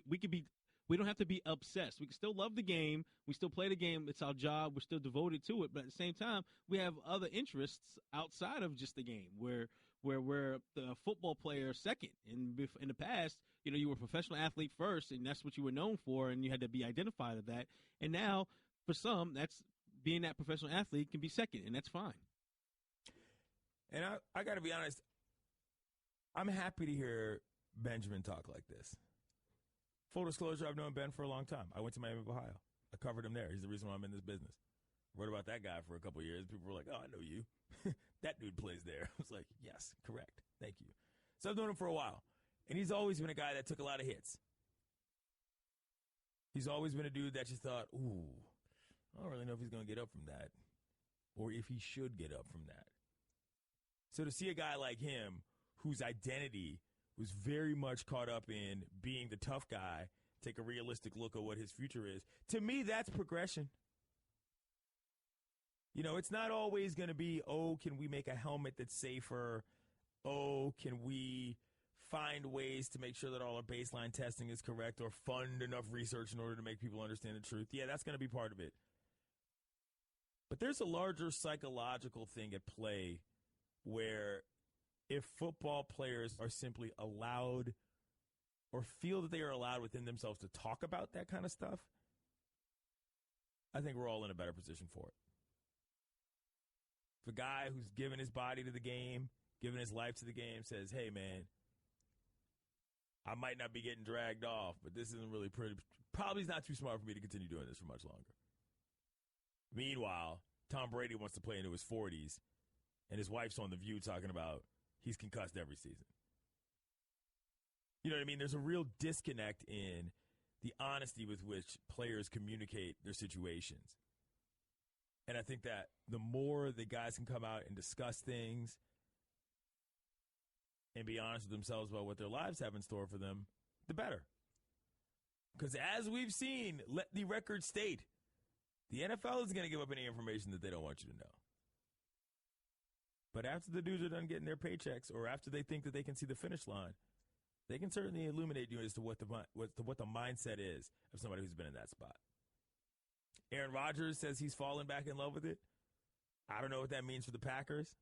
we could be. We don't have to be obsessed. We can still love the game. We still play the game. It's our job. We're still devoted to it. But at the same time, we have other interests outside of just the game where we're the football player second. In the past, you were a professional athlete first, and that's what you were known for, and you had to be identified of that. And now, for some, that's being that professional athlete can be second, and that's fine. And I got to be honest, I'm happy to hear Benjamin talk like this. Full disclosure, I've known Ben for a long time. I went to Miami of Ohio. I covered him there. He's the reason why I'm in this business. Wrote about that guy for a couple of years. People were like, oh, I know you. That dude plays there. I was like, yes, correct. Thank you. So I've known him for a while. And he's always been a guy that took a lot of hits. He's always been a dude that you thought, ooh, I don't really know if he's going to get up from that or if he should get up from that. So to see a guy like him whose identity was very much caught up in being the tough guy, take a realistic look at what his future is. To me, that's progression. It's not always going to be, oh, can we make a helmet that's safer? Oh, can we find ways to make sure that all our baseline testing is correct or fund enough research in order to make people understand the truth? Yeah, that's going to be part of it. But there's a larger psychological thing at play where if football players are simply allowed or feel that they are allowed within themselves to talk about that kind of stuff, I think we're all in a better position for it. If a guy who's given his body to the game, given his life to the game, says, hey, man, I might not be getting dragged off, but this isn't really pretty. Probably is not too smart for me to continue doing this for much longer. Meanwhile, Tom Brady wants to play into his 40s, and his wife's on The View talking about he's concussed every season. You know what I mean? There's a real disconnect in the honesty with which players communicate their situations. And I think that the more the guys can come out and discuss things and be honest with themselves about what their lives have in store for them, the better. Because as we've seen, let the record state, the NFL isn't going to give up any information that they don't want you to know. But after the dudes are done getting their paychecks or after they think that they can see the finish line, they can certainly illuminate you as to what the mindset is of somebody who's been in that spot. Aaron Rodgers says he's fallen back in love with it. I don't know what that means for the Packers.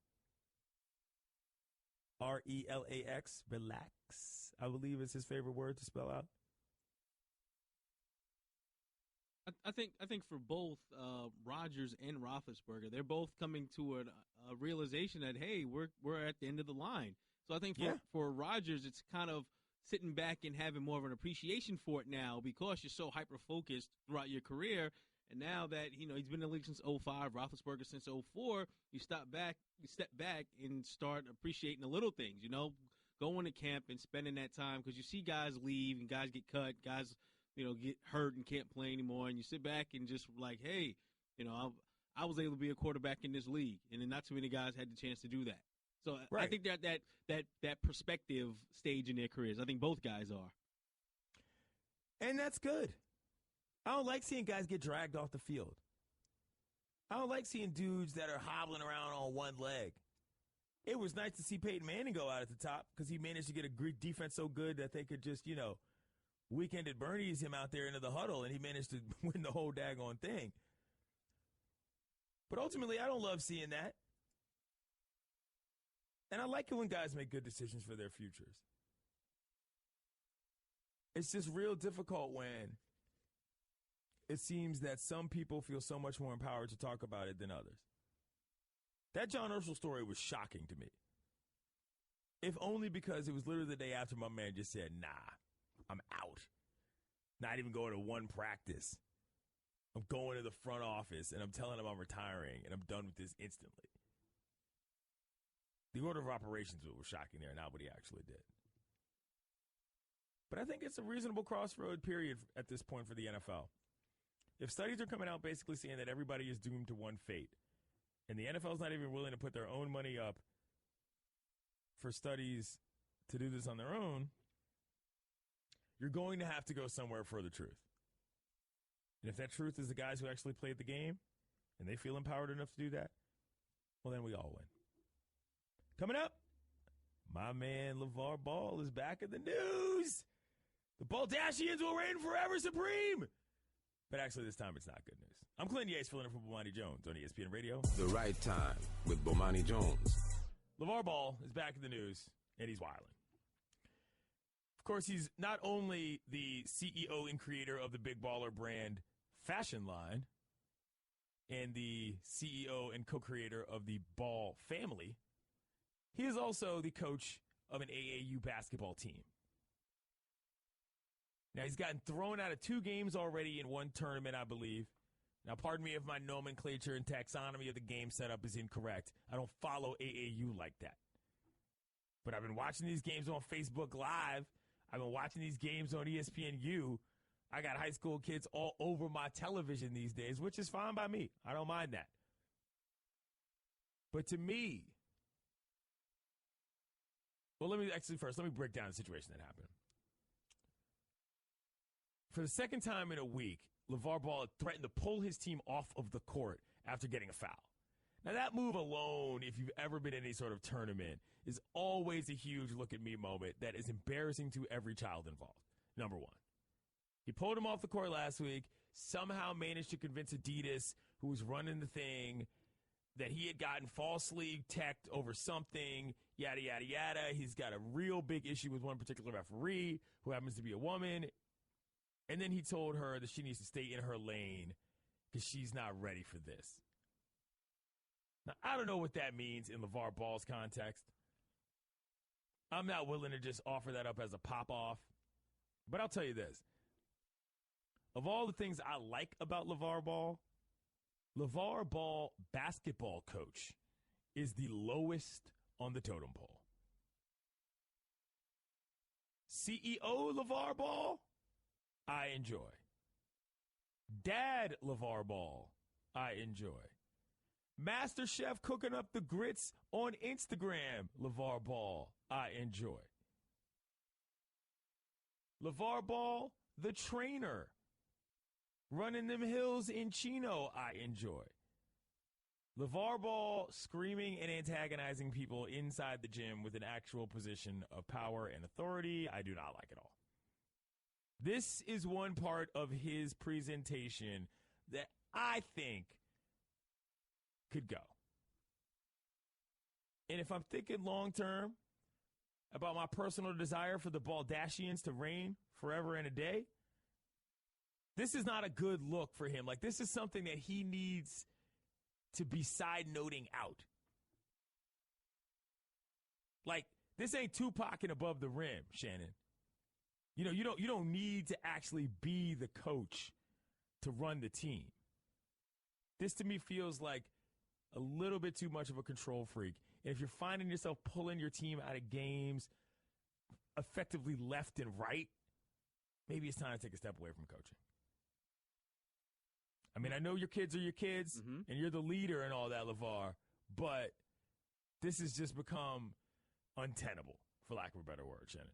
RELAX, relax, I believe is his favorite word to spell out. I think for both Rodgers and Roethlisberger, they're both coming to a realization that, hey, we're at the end of the line. So I think for Rodgers, it's kind of sitting back and having more of an appreciation for it now because you're so hyper-focused throughout your career. And now that, he's been in the league since 2005, Roethlisberger since 2004, you step back and start appreciating the little things, going to camp and spending that time because you see guys leave and guys get cut, guys get hurt and can't play anymore, and you sit back and just like, hey, I was able to be a quarterback in this league, and then not too many guys had the chance to do that. So I think that perspective stage in their careers, I think both guys are. And that's good. I don't like seeing guys get dragged off the field. I don't like seeing dudes that are hobbling around on one leg. It was nice to see Peyton Manning go out at the top because he managed to get a Greek defense so good that they could just, weekend at Bernie's him out there into the huddle, and he managed to win the whole daggone thing. But ultimately, I don't love seeing that. And I like it when guys make good decisions for their futures. It's just real difficult when it seems that some people feel so much more empowered to talk about it than others. That John Urschel story was shocking to me. If only because it was literally the day after my man just said, nah, I'm out. Not even going to one practice. I'm going to the front office, and I'm telling him I'm retiring, and I'm done with this instantly. The order of operations was shocking there, not what he actually did. But I think it's a reasonable crossroad period at this point for the NFL. If studies are coming out basically saying that everybody is doomed to one fate, and the NFL is not even willing to put their own money up for studies to do this on their own, you're going to have to go somewhere for the truth. And if that truth is the guys who actually played the game, and they feel empowered enough to do that, well, then we all win. Coming up, my man LeVar Ball is back in the news. The Baldashians will reign forever supreme. But actually, this time it's not good news. I'm Clint Yates, filling in for Bomani Jones on ESPN Radio. The Right Time with Bomani Jones. LeVar Ball is back in the news, and he's wilding. Of course, he's not only the CEO and creator of the Big Baller brand fashion line and the CEO and co-creator of the Ball family, he is also the coach of an AAU basketball team. Now, he's gotten thrown out of 2 games already in one tournament, I believe. Now, pardon me if my nomenclature and taxonomy of the game setup is incorrect. I don't follow AAU like that. But I've been watching these games on Facebook Live. I've been watching these games on ESPNU. I got high school kids all over my television these days, which is fine by me. I don't mind that. But to me, well, let me break down the situation that happened. For the second time in a week, LeVar Ball threatened to pull his team off of the court after getting a foul. Now, that move alone, if you've ever been in any sort of tournament, is always a huge look-at-me moment that is embarrassing to every child involved, number one. He pulled him off the court last week, somehow managed to convince Adidas, who was running the thing, that he had gotten falsely teched over something, yada, yada, yada. He's got a real big issue with one particular referee who happens to be a woman. And then he told her that she needs to stay in her lane because she's not ready for this. Now, I don't know what that means in LeVar Ball's context. I'm not willing to just offer that up as a pop-off. But I'll tell you this. Of all the things I like about LeVar Ball, basketball coach, is the lowest on the totem pole. CEO LeVar Ball, I enjoy. Dad LeVar Ball, I enjoy. Master Chef cooking up the grits on Instagram, LeVar Ball, I enjoy. LeVar Ball, the trainer, running them hills in Chino, I enjoy. LeVar Ball screaming and antagonizing people inside the gym with an actual position of power and authority, I do not like at all. This is one part of his presentation that I think could go. And if I'm thinking long-term about my personal desire for the Baldashians to reign forever and a day, this is not a good look for him. Like, this is something that he needs to be side-noting out. Like, this ain't Tupac and Above the Rim, Shannon. You know, you don't need to actually be the coach to run the team. This to me feels like a little bit too much of a control freak. And if you're finding yourself pulling your team out of games effectively left and right, maybe it's time to take a step away from coaching. I mean, I know your kids are your kids, and you're the leader and all that, LeVar, but this has just become untenable, for lack of a better word, Shannon.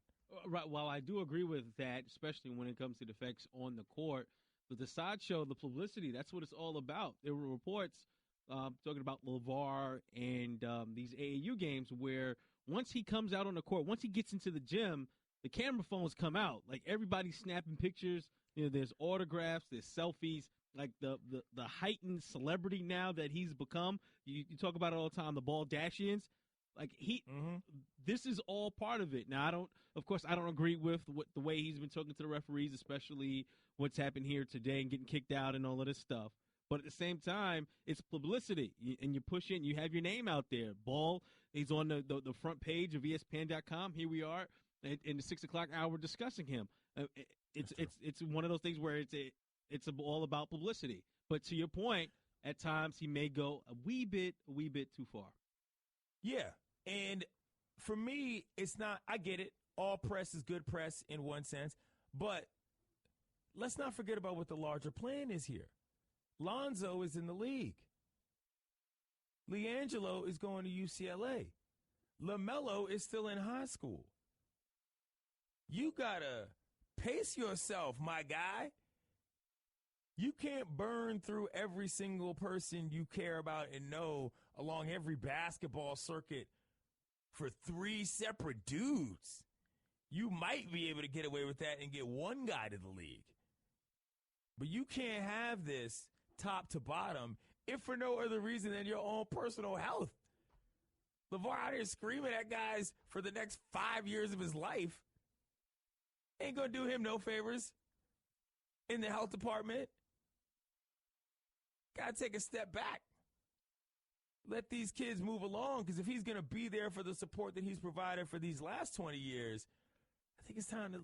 Right. Well, I do agree with that, especially when it comes to the effects on the court. But the sideshow, the publicity, that's what it's all about. There were reports talking about LeVar and these AAU games where once he comes out on the court, once he gets into the gym, the camera phones come out. Like, everybody's snapping pictures. You know, there's autographs, there's selfies. Like, the heightened celebrity now that he's become. You talk about it all the time, the Baldashians. Like, this is all part of it. Now, I don't agree with the way he's been talking to the referees, especially what's happened here today and getting kicked out and all of this stuff. But at the same time, it's publicity, and you push it, and you have your name out there. Ball is on the front page of ESPN.com. Here we are in the 6 o'clock hour discussing him. It's one of those things where it's all about publicity. But to your point, at times he may go a wee bit too far. Yeah, and for me, it's not. I get it. All press is good press in one sense, but let's not forget about what the larger plan is here. Lonzo is in the league. LiAngelo is going to UCLA. LaMelo is still in high school. You got to pace yourself, my guy. You can't burn through every single person you care about and know along every basketball circuit for 3 separate dudes. You might be able to get away with that and get one guy to the league. But you can't have this top to bottom, if for no other reason than your own personal health. LeVar out here screaming at guys for the next 5 years of his life ain't going to do him no favors in the health department. Got to take a step back. Let these kids move along, because if he's going to be there for the support that he's provided for these last 20 years, I think it's time to,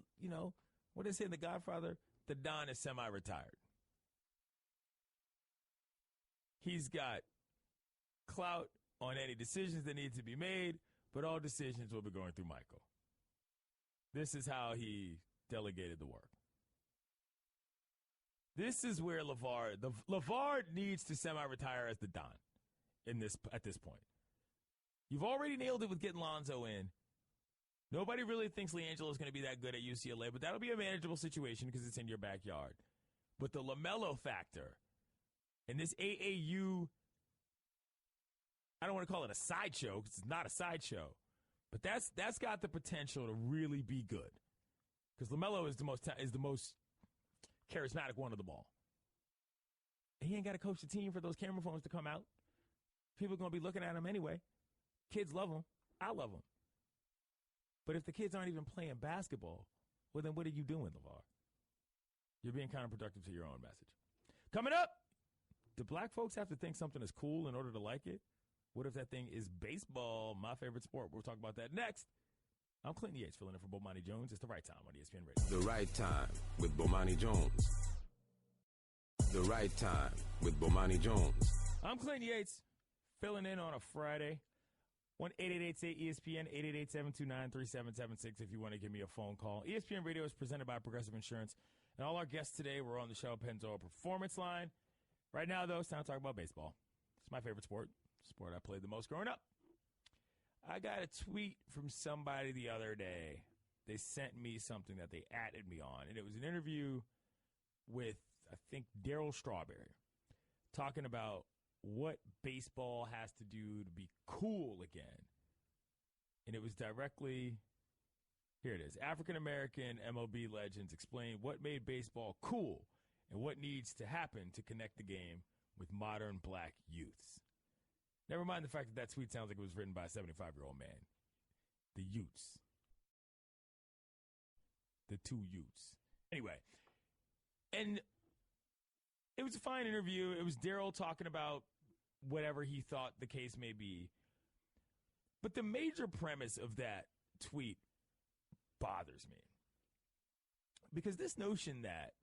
what they say in The Godfather, the Don is semi-retired. He's got clout on any decisions that need to be made, but all decisions will be going through Michael. This is how he delegated the work. This is where LeVar needs to semi-retire as the Don at this point. You've already nailed it with getting Lonzo in. Nobody really thinks LiAngelo is going to be that good at UCLA, but that'll be a manageable situation because it's in your backyard. But the LaMelo factor and this AAU, I don't want to call it a sideshow because it's not a sideshow, but that's got the potential to really be good because LaMelo is the most charismatic one of them all. And he ain't got to coach the team for those camera phones to come out. People are going to be looking at him anyway. Kids love him. I love him. But if the kids aren't even playing basketball, well, then what are you doing, LeVar? You're being counterproductive to your own message. Coming up, do black folks have to think something is cool in order to like it? What if that thing is baseball, my favorite sport? We'll talk about that next. I'm Clinton Yates, filling in for Bomani Jones. It's The Right Time on ESPN Radio. The Right Time with Bomani Jones. The Right Time with Bomani Jones. I'm Clinton Yates, filling in on a Friday. 1-888-ESPN, 888-729-3776 if you want to give me a phone call. ESPN Radio is presented by Progressive Insurance. And all our guests today were on the Shell Pennzoil Performance Line. Right now, though, it's time to talk about baseball. It's my favorite sport I played the most growing up. I got a tweet from somebody the other day. They sent me something that they added me on, and it was an interview with, I think, Darryl Strawberry, talking about what baseball has to do to be cool again. And it was directly, here it is, African-American MLB legends explain what made baseball cool and what needs to happen to connect the game with modern black youths. Never mind the fact that tweet sounds like it was written by a 75-year-old man. The Utes. The two Utes. Anyway, and it was a fine interview. It was Darryl talking about whatever he thought the case may be. But the major premise of that tweet bothers me. Because this notion that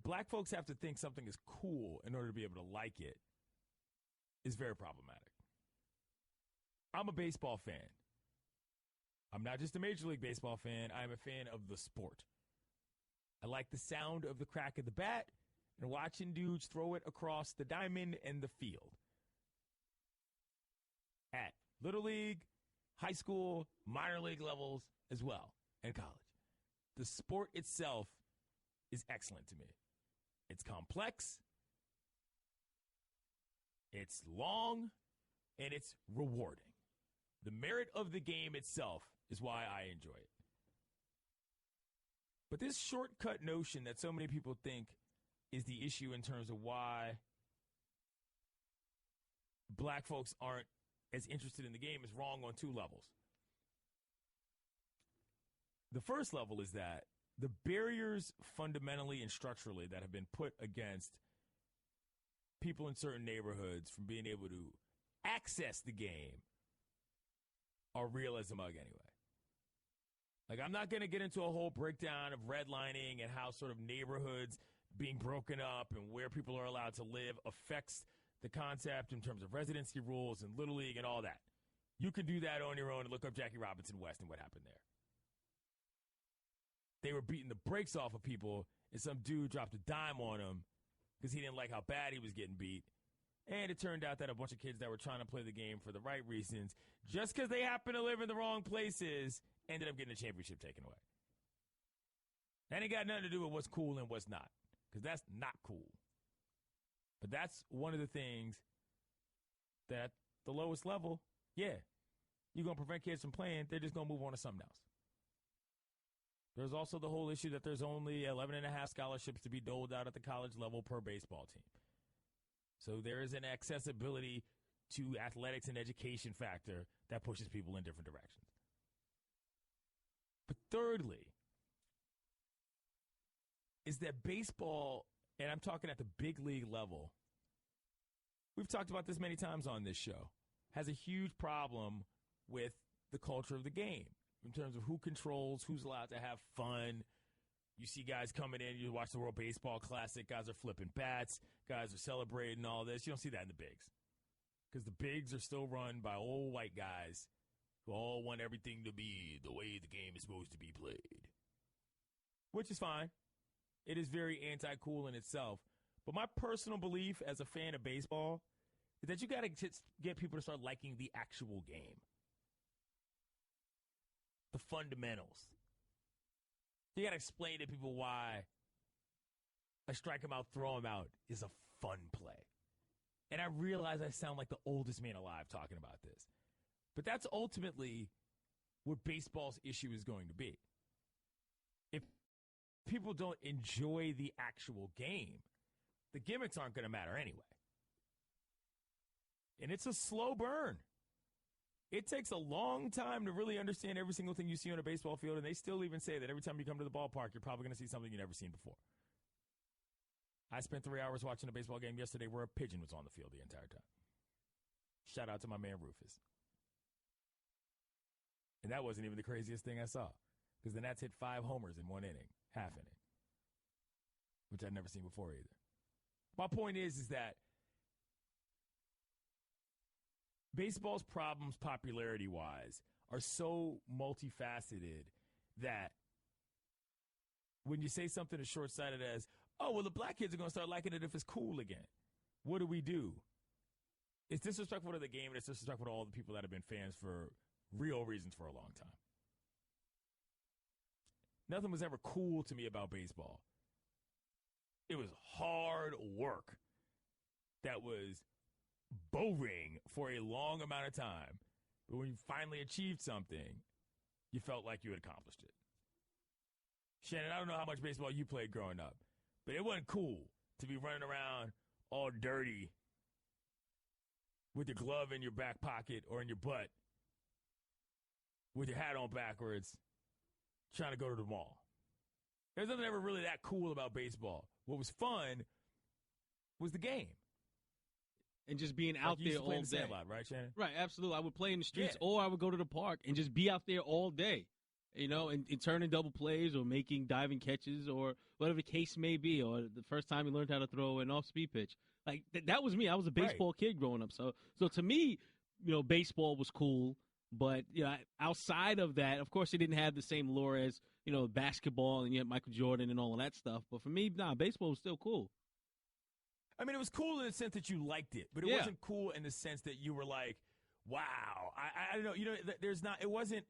black folks have to think something is cool in order to be able to like it is very problematic. I'm a baseball fan. I'm not just a Major League Baseball fan. I'm a fan of the sport. I like the sound of the crack of the bat and watching dudes throw it across the diamond and the field. At Little League, high school, minor league levels as well, and college. The sport itself is excellent to me. It's complex, it's long, and it's rewarding. The merit of the game itself is why I enjoy it. But this shortcut notion that so many people think is the issue in terms of why black folks aren't as interested in the game is wrong on two levels. The first level is that the barriers fundamentally and structurally that have been put against people in certain neighborhoods from being able to access the game are real as a mug anyway. Like, I'm not going to get into a whole breakdown of redlining and how sort of neighborhoods being broken up and where people are allowed to live affects the concept in terms of residency rules and Little League and all that. You can do that on your own and look up Jackie Robinson West and what happened there. They were beating the brakes off of people, and some dude dropped a dime on him because he didn't like how bad he was getting beat. And it turned out that a bunch of kids that were trying to play the game for the right reasons, just because they happen to live in the wrong places, ended up getting the championship taken away. That ain't got nothing to do with what's cool and what's not, because that's not cool. But that's one of the things that at the lowest level, yeah, you're going to prevent kids from playing. They're just going to move on to something else. There's also the whole issue that there's only 11.5 scholarships to be doled out at the college level per baseball team. So there is an accessibility to athletics and education factor that pushes people in different directions. But thirdly, is that baseball, and I'm talking at the big league level, we've talked about this many times on this show, has a huge problem with the culture of the game in terms of who controls, who's allowed to have fun. You see guys coming in, you watch the World Baseball Classic, guys are flipping bats, guys are celebrating all this. You don't see that in the bigs because the bigs are still run by old white guys who all want everything to be the way the game is supposed to be played, which is fine. It is very anti-cool in itself. But my personal belief as a fan of baseball is that you got to get people to start liking the actual game. The fundamentals. You got to explain to people why a strike him out, throw him out is a fun play. And I realize I sound like the oldest man alive talking about this. But that's ultimately what baseball's issue is going to be. If people don't enjoy the actual game, the gimmicks aren't going to matter anyway. And it's a slow burn. It takes a long time to really understand every single thing you see on a baseball field, and they still even say that every time you come to the ballpark, you're probably going to see something you've never seen before. I spent 3 hours watching a baseball game yesterday where a pigeon was on the field the entire time. Shout out to my man Rufus. And that wasn't even the craziest thing I saw, because the Nats hit 5 homers in 1 inning, half inning, which I'd never seen before either. My point is that baseball's problems, popularity-wise, are so multifaceted that when you say something as short-sighted as, oh, well, the black kids are going to start liking it if it's cool again, what do? It's disrespectful to the game, and it's disrespectful to all the people that have been fans for real reasons for a long time. Nothing was ever cool to me about baseball. It was hard work that was boring for a long amount of time. But when you finally achieved something, you felt like you had accomplished it. Shannon, I don't know how much baseball you played growing up, but it wasn't cool to be running around all dirty with your glove in your back pocket or in your butt with your hat on backwards trying to go to the mall. There's nothing ever really that cool about baseball. What was fun was the game. And just being out there all day. Sandlot, right, Shannon? Right, absolutely. I would play in the streets, or I would go to the park and just be out there all day, and turning double plays or making diving catches or whatever the case may be, or the first time you learned how to throw an off-speed pitch. Like, that was me. I was a baseball kid growing up. So to me, baseball was cool. But, outside of that, of course, it didn't have the same lure as, basketball, and you had Michael Jordan and all of that stuff. But for me, baseball was still cool. I mean, it was cool in the sense that you liked it, but it wasn't cool in the sense that you were like, wow. I don't know. It wasn't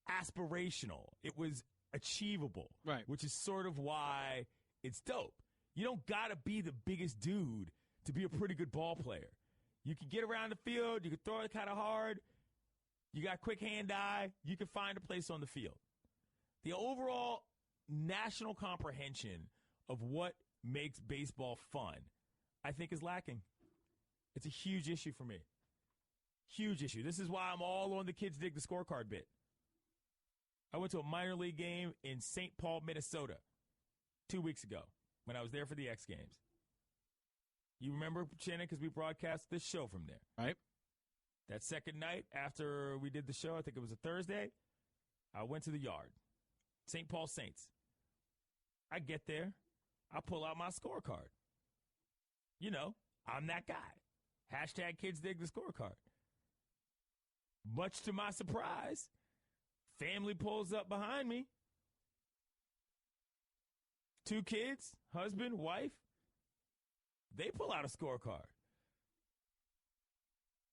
aspirational. It was achievable. Right. Which is sort of why it's dope. You don't got to be the biggest dude to be a pretty good ball player. You can get around the field. You can throw it kind of hard. You got quick hand-eye. You can find a place on the field. The overall national comprehension of what makes baseball fun, I think, is lacking. It's a huge issue for me. Huge issue. This is why I'm all on the kids dig the scorecard bit. I went to a minor league game in St. Paul, Minnesota 2 weeks ago when I was there for the X Games. You remember, Shannon, because we broadcast this show from there. Right. That second night after we did the show, I think it was a Thursday, I went to the yard. St. Paul Saints. I get there. I pull out my scorecard. You know, I'm that guy. Hashtag kids dig the scorecard. Much to my surprise, family pulls up behind me. 2 kids, husband, wife. They pull out a scorecard.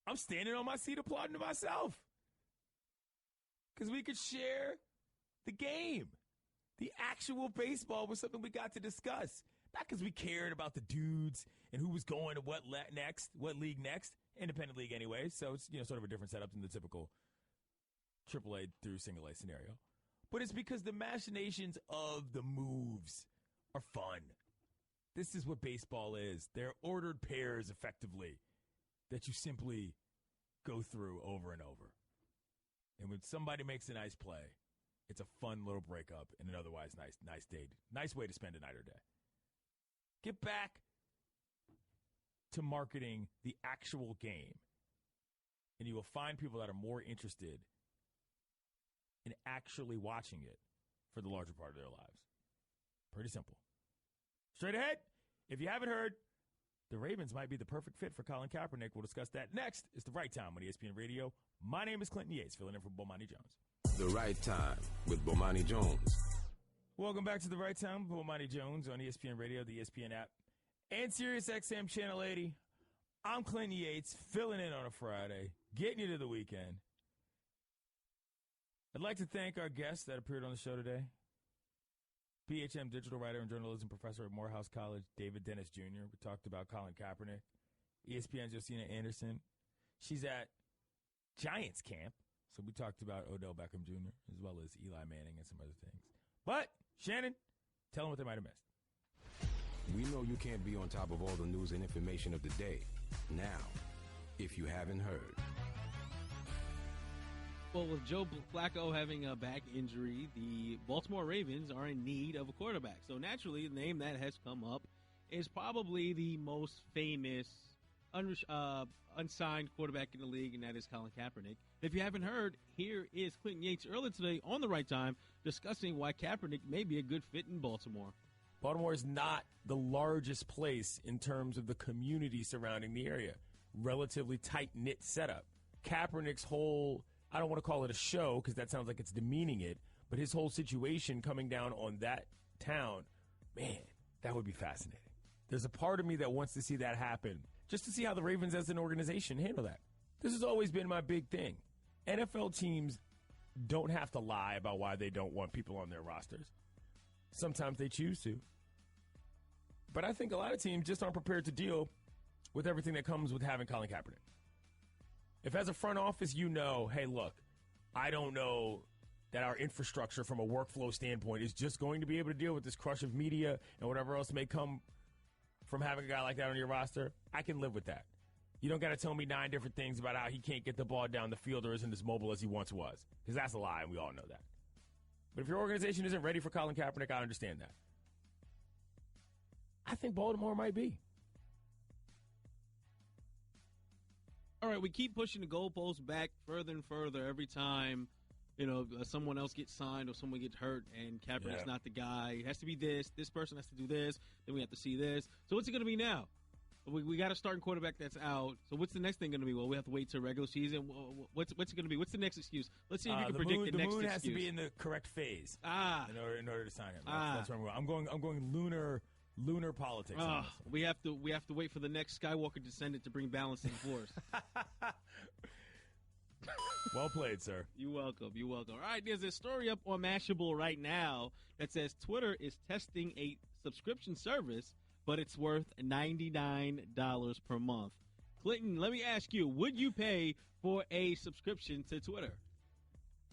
I'm standing on my seat applauding to myself. Because we could share the game. The actual baseball was something we got to discuss. Not because we cared about the dudes and who was going to what league next. Independent league anyway, so it's sort of a different setup than the typical AAA through single A scenario. But it's because the machinations of the moves are fun. This is what baseball is. They're ordered pairs, effectively, that you simply go through over and over. And when somebody makes a nice play, it's a fun little breakup in an otherwise nice day. Nice way to spend a night or day. Get back to marketing the actual game, and you will find people that are more interested in actually watching it for the larger part of their lives. Pretty simple. Straight ahead, if you haven't heard, the Ravens might be the perfect fit for Colin Kaepernick. We'll discuss that next. It's The Right Time on ESPN Radio. My name is Clinton Yates, filling in for Bomani Jones. The Right Time with Bomani Jones. Welcome back to The Right Time with Bomani Jones on ESPN Radio, the ESPN app, and Sirius XM Channel 80. I'm Clinton Yates, filling in on a Friday, getting you to the weekend. I'd like to thank our guest that appeared on the show today. BHM digital writer and journalism professor at Morehouse College, David Dennis Jr. We talked about Colin Kaepernick. ESPN's Josina Anderson. She's at Giants camp, so we talked about Odell Beckham Jr. as well as Eli Manning and some other things. But, Shannon, tell them what they might have missed. We know you can't be on top of all the news and information of the day. Now, if you haven't heard. Well, with Joe Flacco having a back injury, the Baltimore Ravens are in need of a quarterback. So naturally, the name that has come up is probably the most famous unsigned quarterback in the league, and that is Colin Kaepernick. If you haven't heard, here is Clinton Yates earlier today on The Right Time discussing why Kaepernick may be a good fit in Baltimore. Baltimore is not the largest place in terms of the community surrounding the area. Relatively tight-knit setup. Kaepernick's whole, I don't want to call it a show because that sounds like it's demeaning it, but his whole situation coming down on that town, man, that would be fascinating. There's a part of me that wants to see that happen, just to see how the Ravens as an organization handle that. This has always been my big thing. NFL teams don't have to lie about why they don't want people on their rosters. Sometimes they choose to. But I think a lot of teams just aren't prepared to deal with everything that comes with having Colin Kaepernick. If as a front office you know, hey, look, I don't know that our infrastructure from a workflow standpoint is just going to be able to deal with this crush of media and whatever else may come from having a guy like that on your roster, I can live with that. You don't got to tell me 9 different things about how he can't get the ball down the field or isn't as mobile as he once was, because that's a lie, and we all know that. But if your organization isn't ready for Colin Kaepernick, I understand that. I think Baltimore might be. All right, we keep pushing the goalposts back further and further every time, someone else gets signed or someone gets hurt and Kaepernick's not the guy. It has to be this person has to do this, then we have to see this. So what's it going to be now? We got a starting quarterback that's out. So what's the next thing going to be? Well, we have to wait till regular season. What's it going to be? What's the next excuse? Let's see if you can predict the next excuse. The moon has to be in the correct phase in order to sign him. That's where I'm going. I'm going lunar politics. We have to wait for the next Skywalker descendant to bring balance to the Force. Well played, sir. You're welcome. All right, there's a story up on Mashable right now that says Twitter is testing a subscription service, but it's worth $99 per month. Clinton, let me ask you, would you pay for a subscription to Twitter?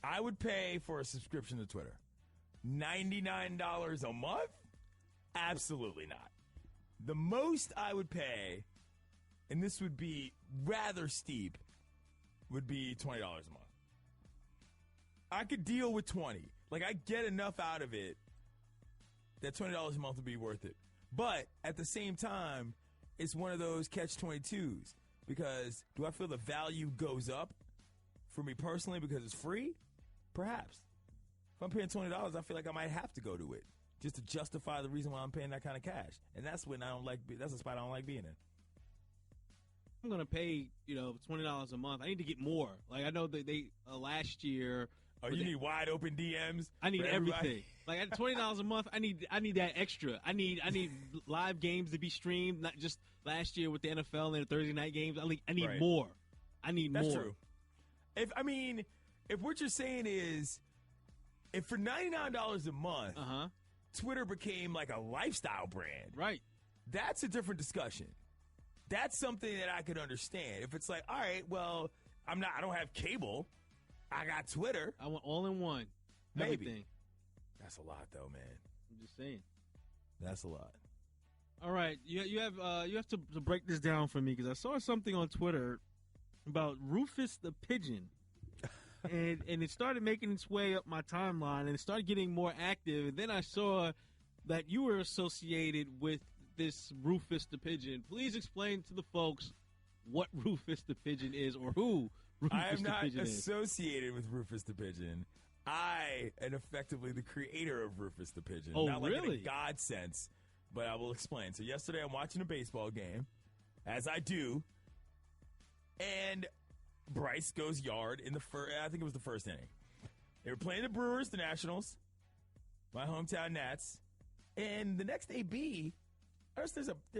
I would pay for a subscription to Twitter. $99 a month? Absolutely not. The most I would pay, and this would be rather steep, would be $20 a month. I could deal with $20. Like, I get enough out of it that $20 a month would be worth it. But at the same time, it's one of those catch-22s because do I feel the value goes up for me personally because it's free? Perhaps. If I'm paying $20, I feel like I might have to go to it just to justify the reason why I'm paying that kind of cash. And that's when that's a spot I don't like being in. I'm going to pay, $20 a month. I need to get more. Like, I know that they last year. Oh, you need wide open DMs? I need everything. Like, at $20 a month, I need that extra. I need live games to be streamed, not just last year with the NFL and the Thursday night games. I need more. I need more. That's true. If what you're saying is, if for $99 a month, Twitter became like a lifestyle brand, right? That's a different discussion. That's something that I could understand. If it's like, all right, well, I don't have cable. I got Twitter. I want all in one. Maybe. Everything. That's a lot, though, man. I'm just saying. That's a lot. All right, you have to break this down for me because I saw something on Twitter about Rufus the Pigeon, and it started making its way up my timeline, and it started getting more active. And then I saw that you were associated with this Rufus the Pigeon. Please explain to the folks what Rufus the Pigeon is, or who Rufus I am the not Pigeon is. associated with Rufus the Pigeon. I am effectively the creator of Rufus the Pigeon. Oh, not like really? in a God sense, but I will explain. So yesterday I'm watching a baseball game, as I do, and Bryce goes yard in the first, I think it was the first inning. They were playing the Brewers, the Nationals, my hometown Nats, and the next AB,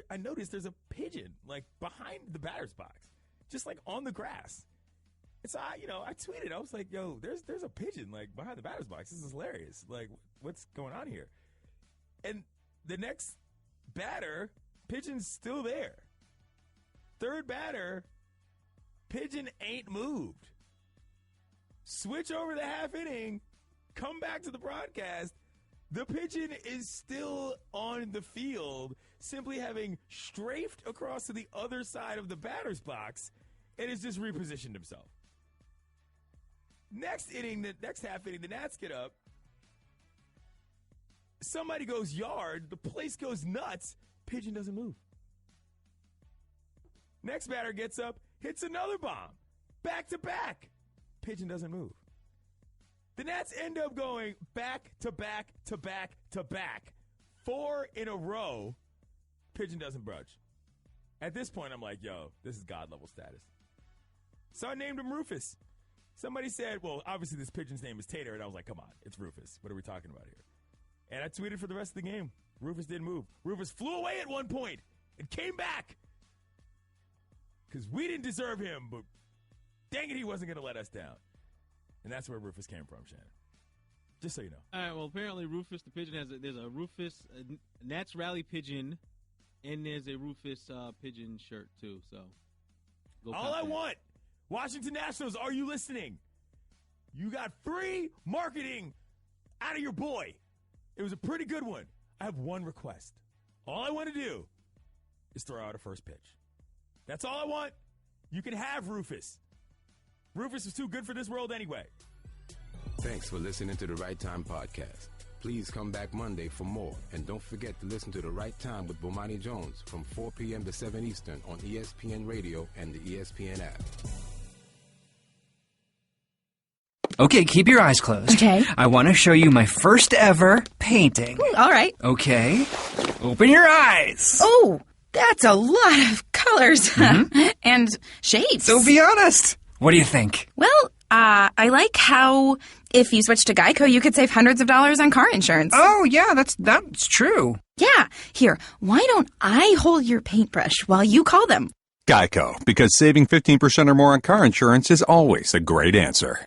I noticed there's a pigeon, like, behind the batter's box, just, like, on the grass. And so, I tweeted. I was like, yo, there's a pigeon, like, behind the batter's box. This is hilarious. Like, what's going on here? And the next batter, pigeon's still there. Third batter, pigeon ain't moved. Switch over the half inning, come back to the broadcast. The pigeon is still on the field, simply having strafed across to the other side of the batter's box, and has just repositioned himself. Next inning, the next half inning, the Nats get up. Somebody goes yard. The place goes nuts. Pigeon doesn't move. Next batter gets up, hits another bomb. Back to back. Pigeon doesn't move. The Nats end up going back to back to back to back. 4 in a row. Pigeon doesn't budge. At this point, I'm like, yo, this is God level status. So I named him Rufus. Somebody said, well, obviously this pigeon's name is Tater, and I was like, come on, it's Rufus. What are we talking about here? And I tweeted for the rest of the game. Rufus didn't move. Rufus flew away at one point and came back. Because we didn't deserve him, but dang it, he wasn't going to let us down. And that's where Rufus came from, Shannon. Just so you know. All right, well, apparently Rufus the Pigeon there's a Rufus Nats Rally Pigeon, and there's a Rufus Pigeon shirt, too. So, all I want, Washington Nationals, are you listening? You got free marketing out of your boy. It was a pretty good one. I have one request. All I want to do is throw out a first pitch. That's all I want. You can have Rufus. Rufus is too good for this world anyway. Thanks for listening to the Right Time Podcast. Please come back Monday for more. And don't forget to listen to The Right Time with Bomani Jones from 4 p.m. to 7 Eastern on ESPN Radio and the ESPN app. Okay, keep your eyes closed. Okay. I want to show you my first ever painting. All right. Okay. Open your eyes. Oh, that's a lot of colors. Mm-hmm. And shapes. So be honest. What do you think? Well, I like how if you switch to Geico, you could save hundreds of dollars on car insurance. Oh, yeah, that's true. Yeah. Here, why don't I hold your paintbrush while you call them? Geico, because saving 15% or more on car insurance is always a great answer.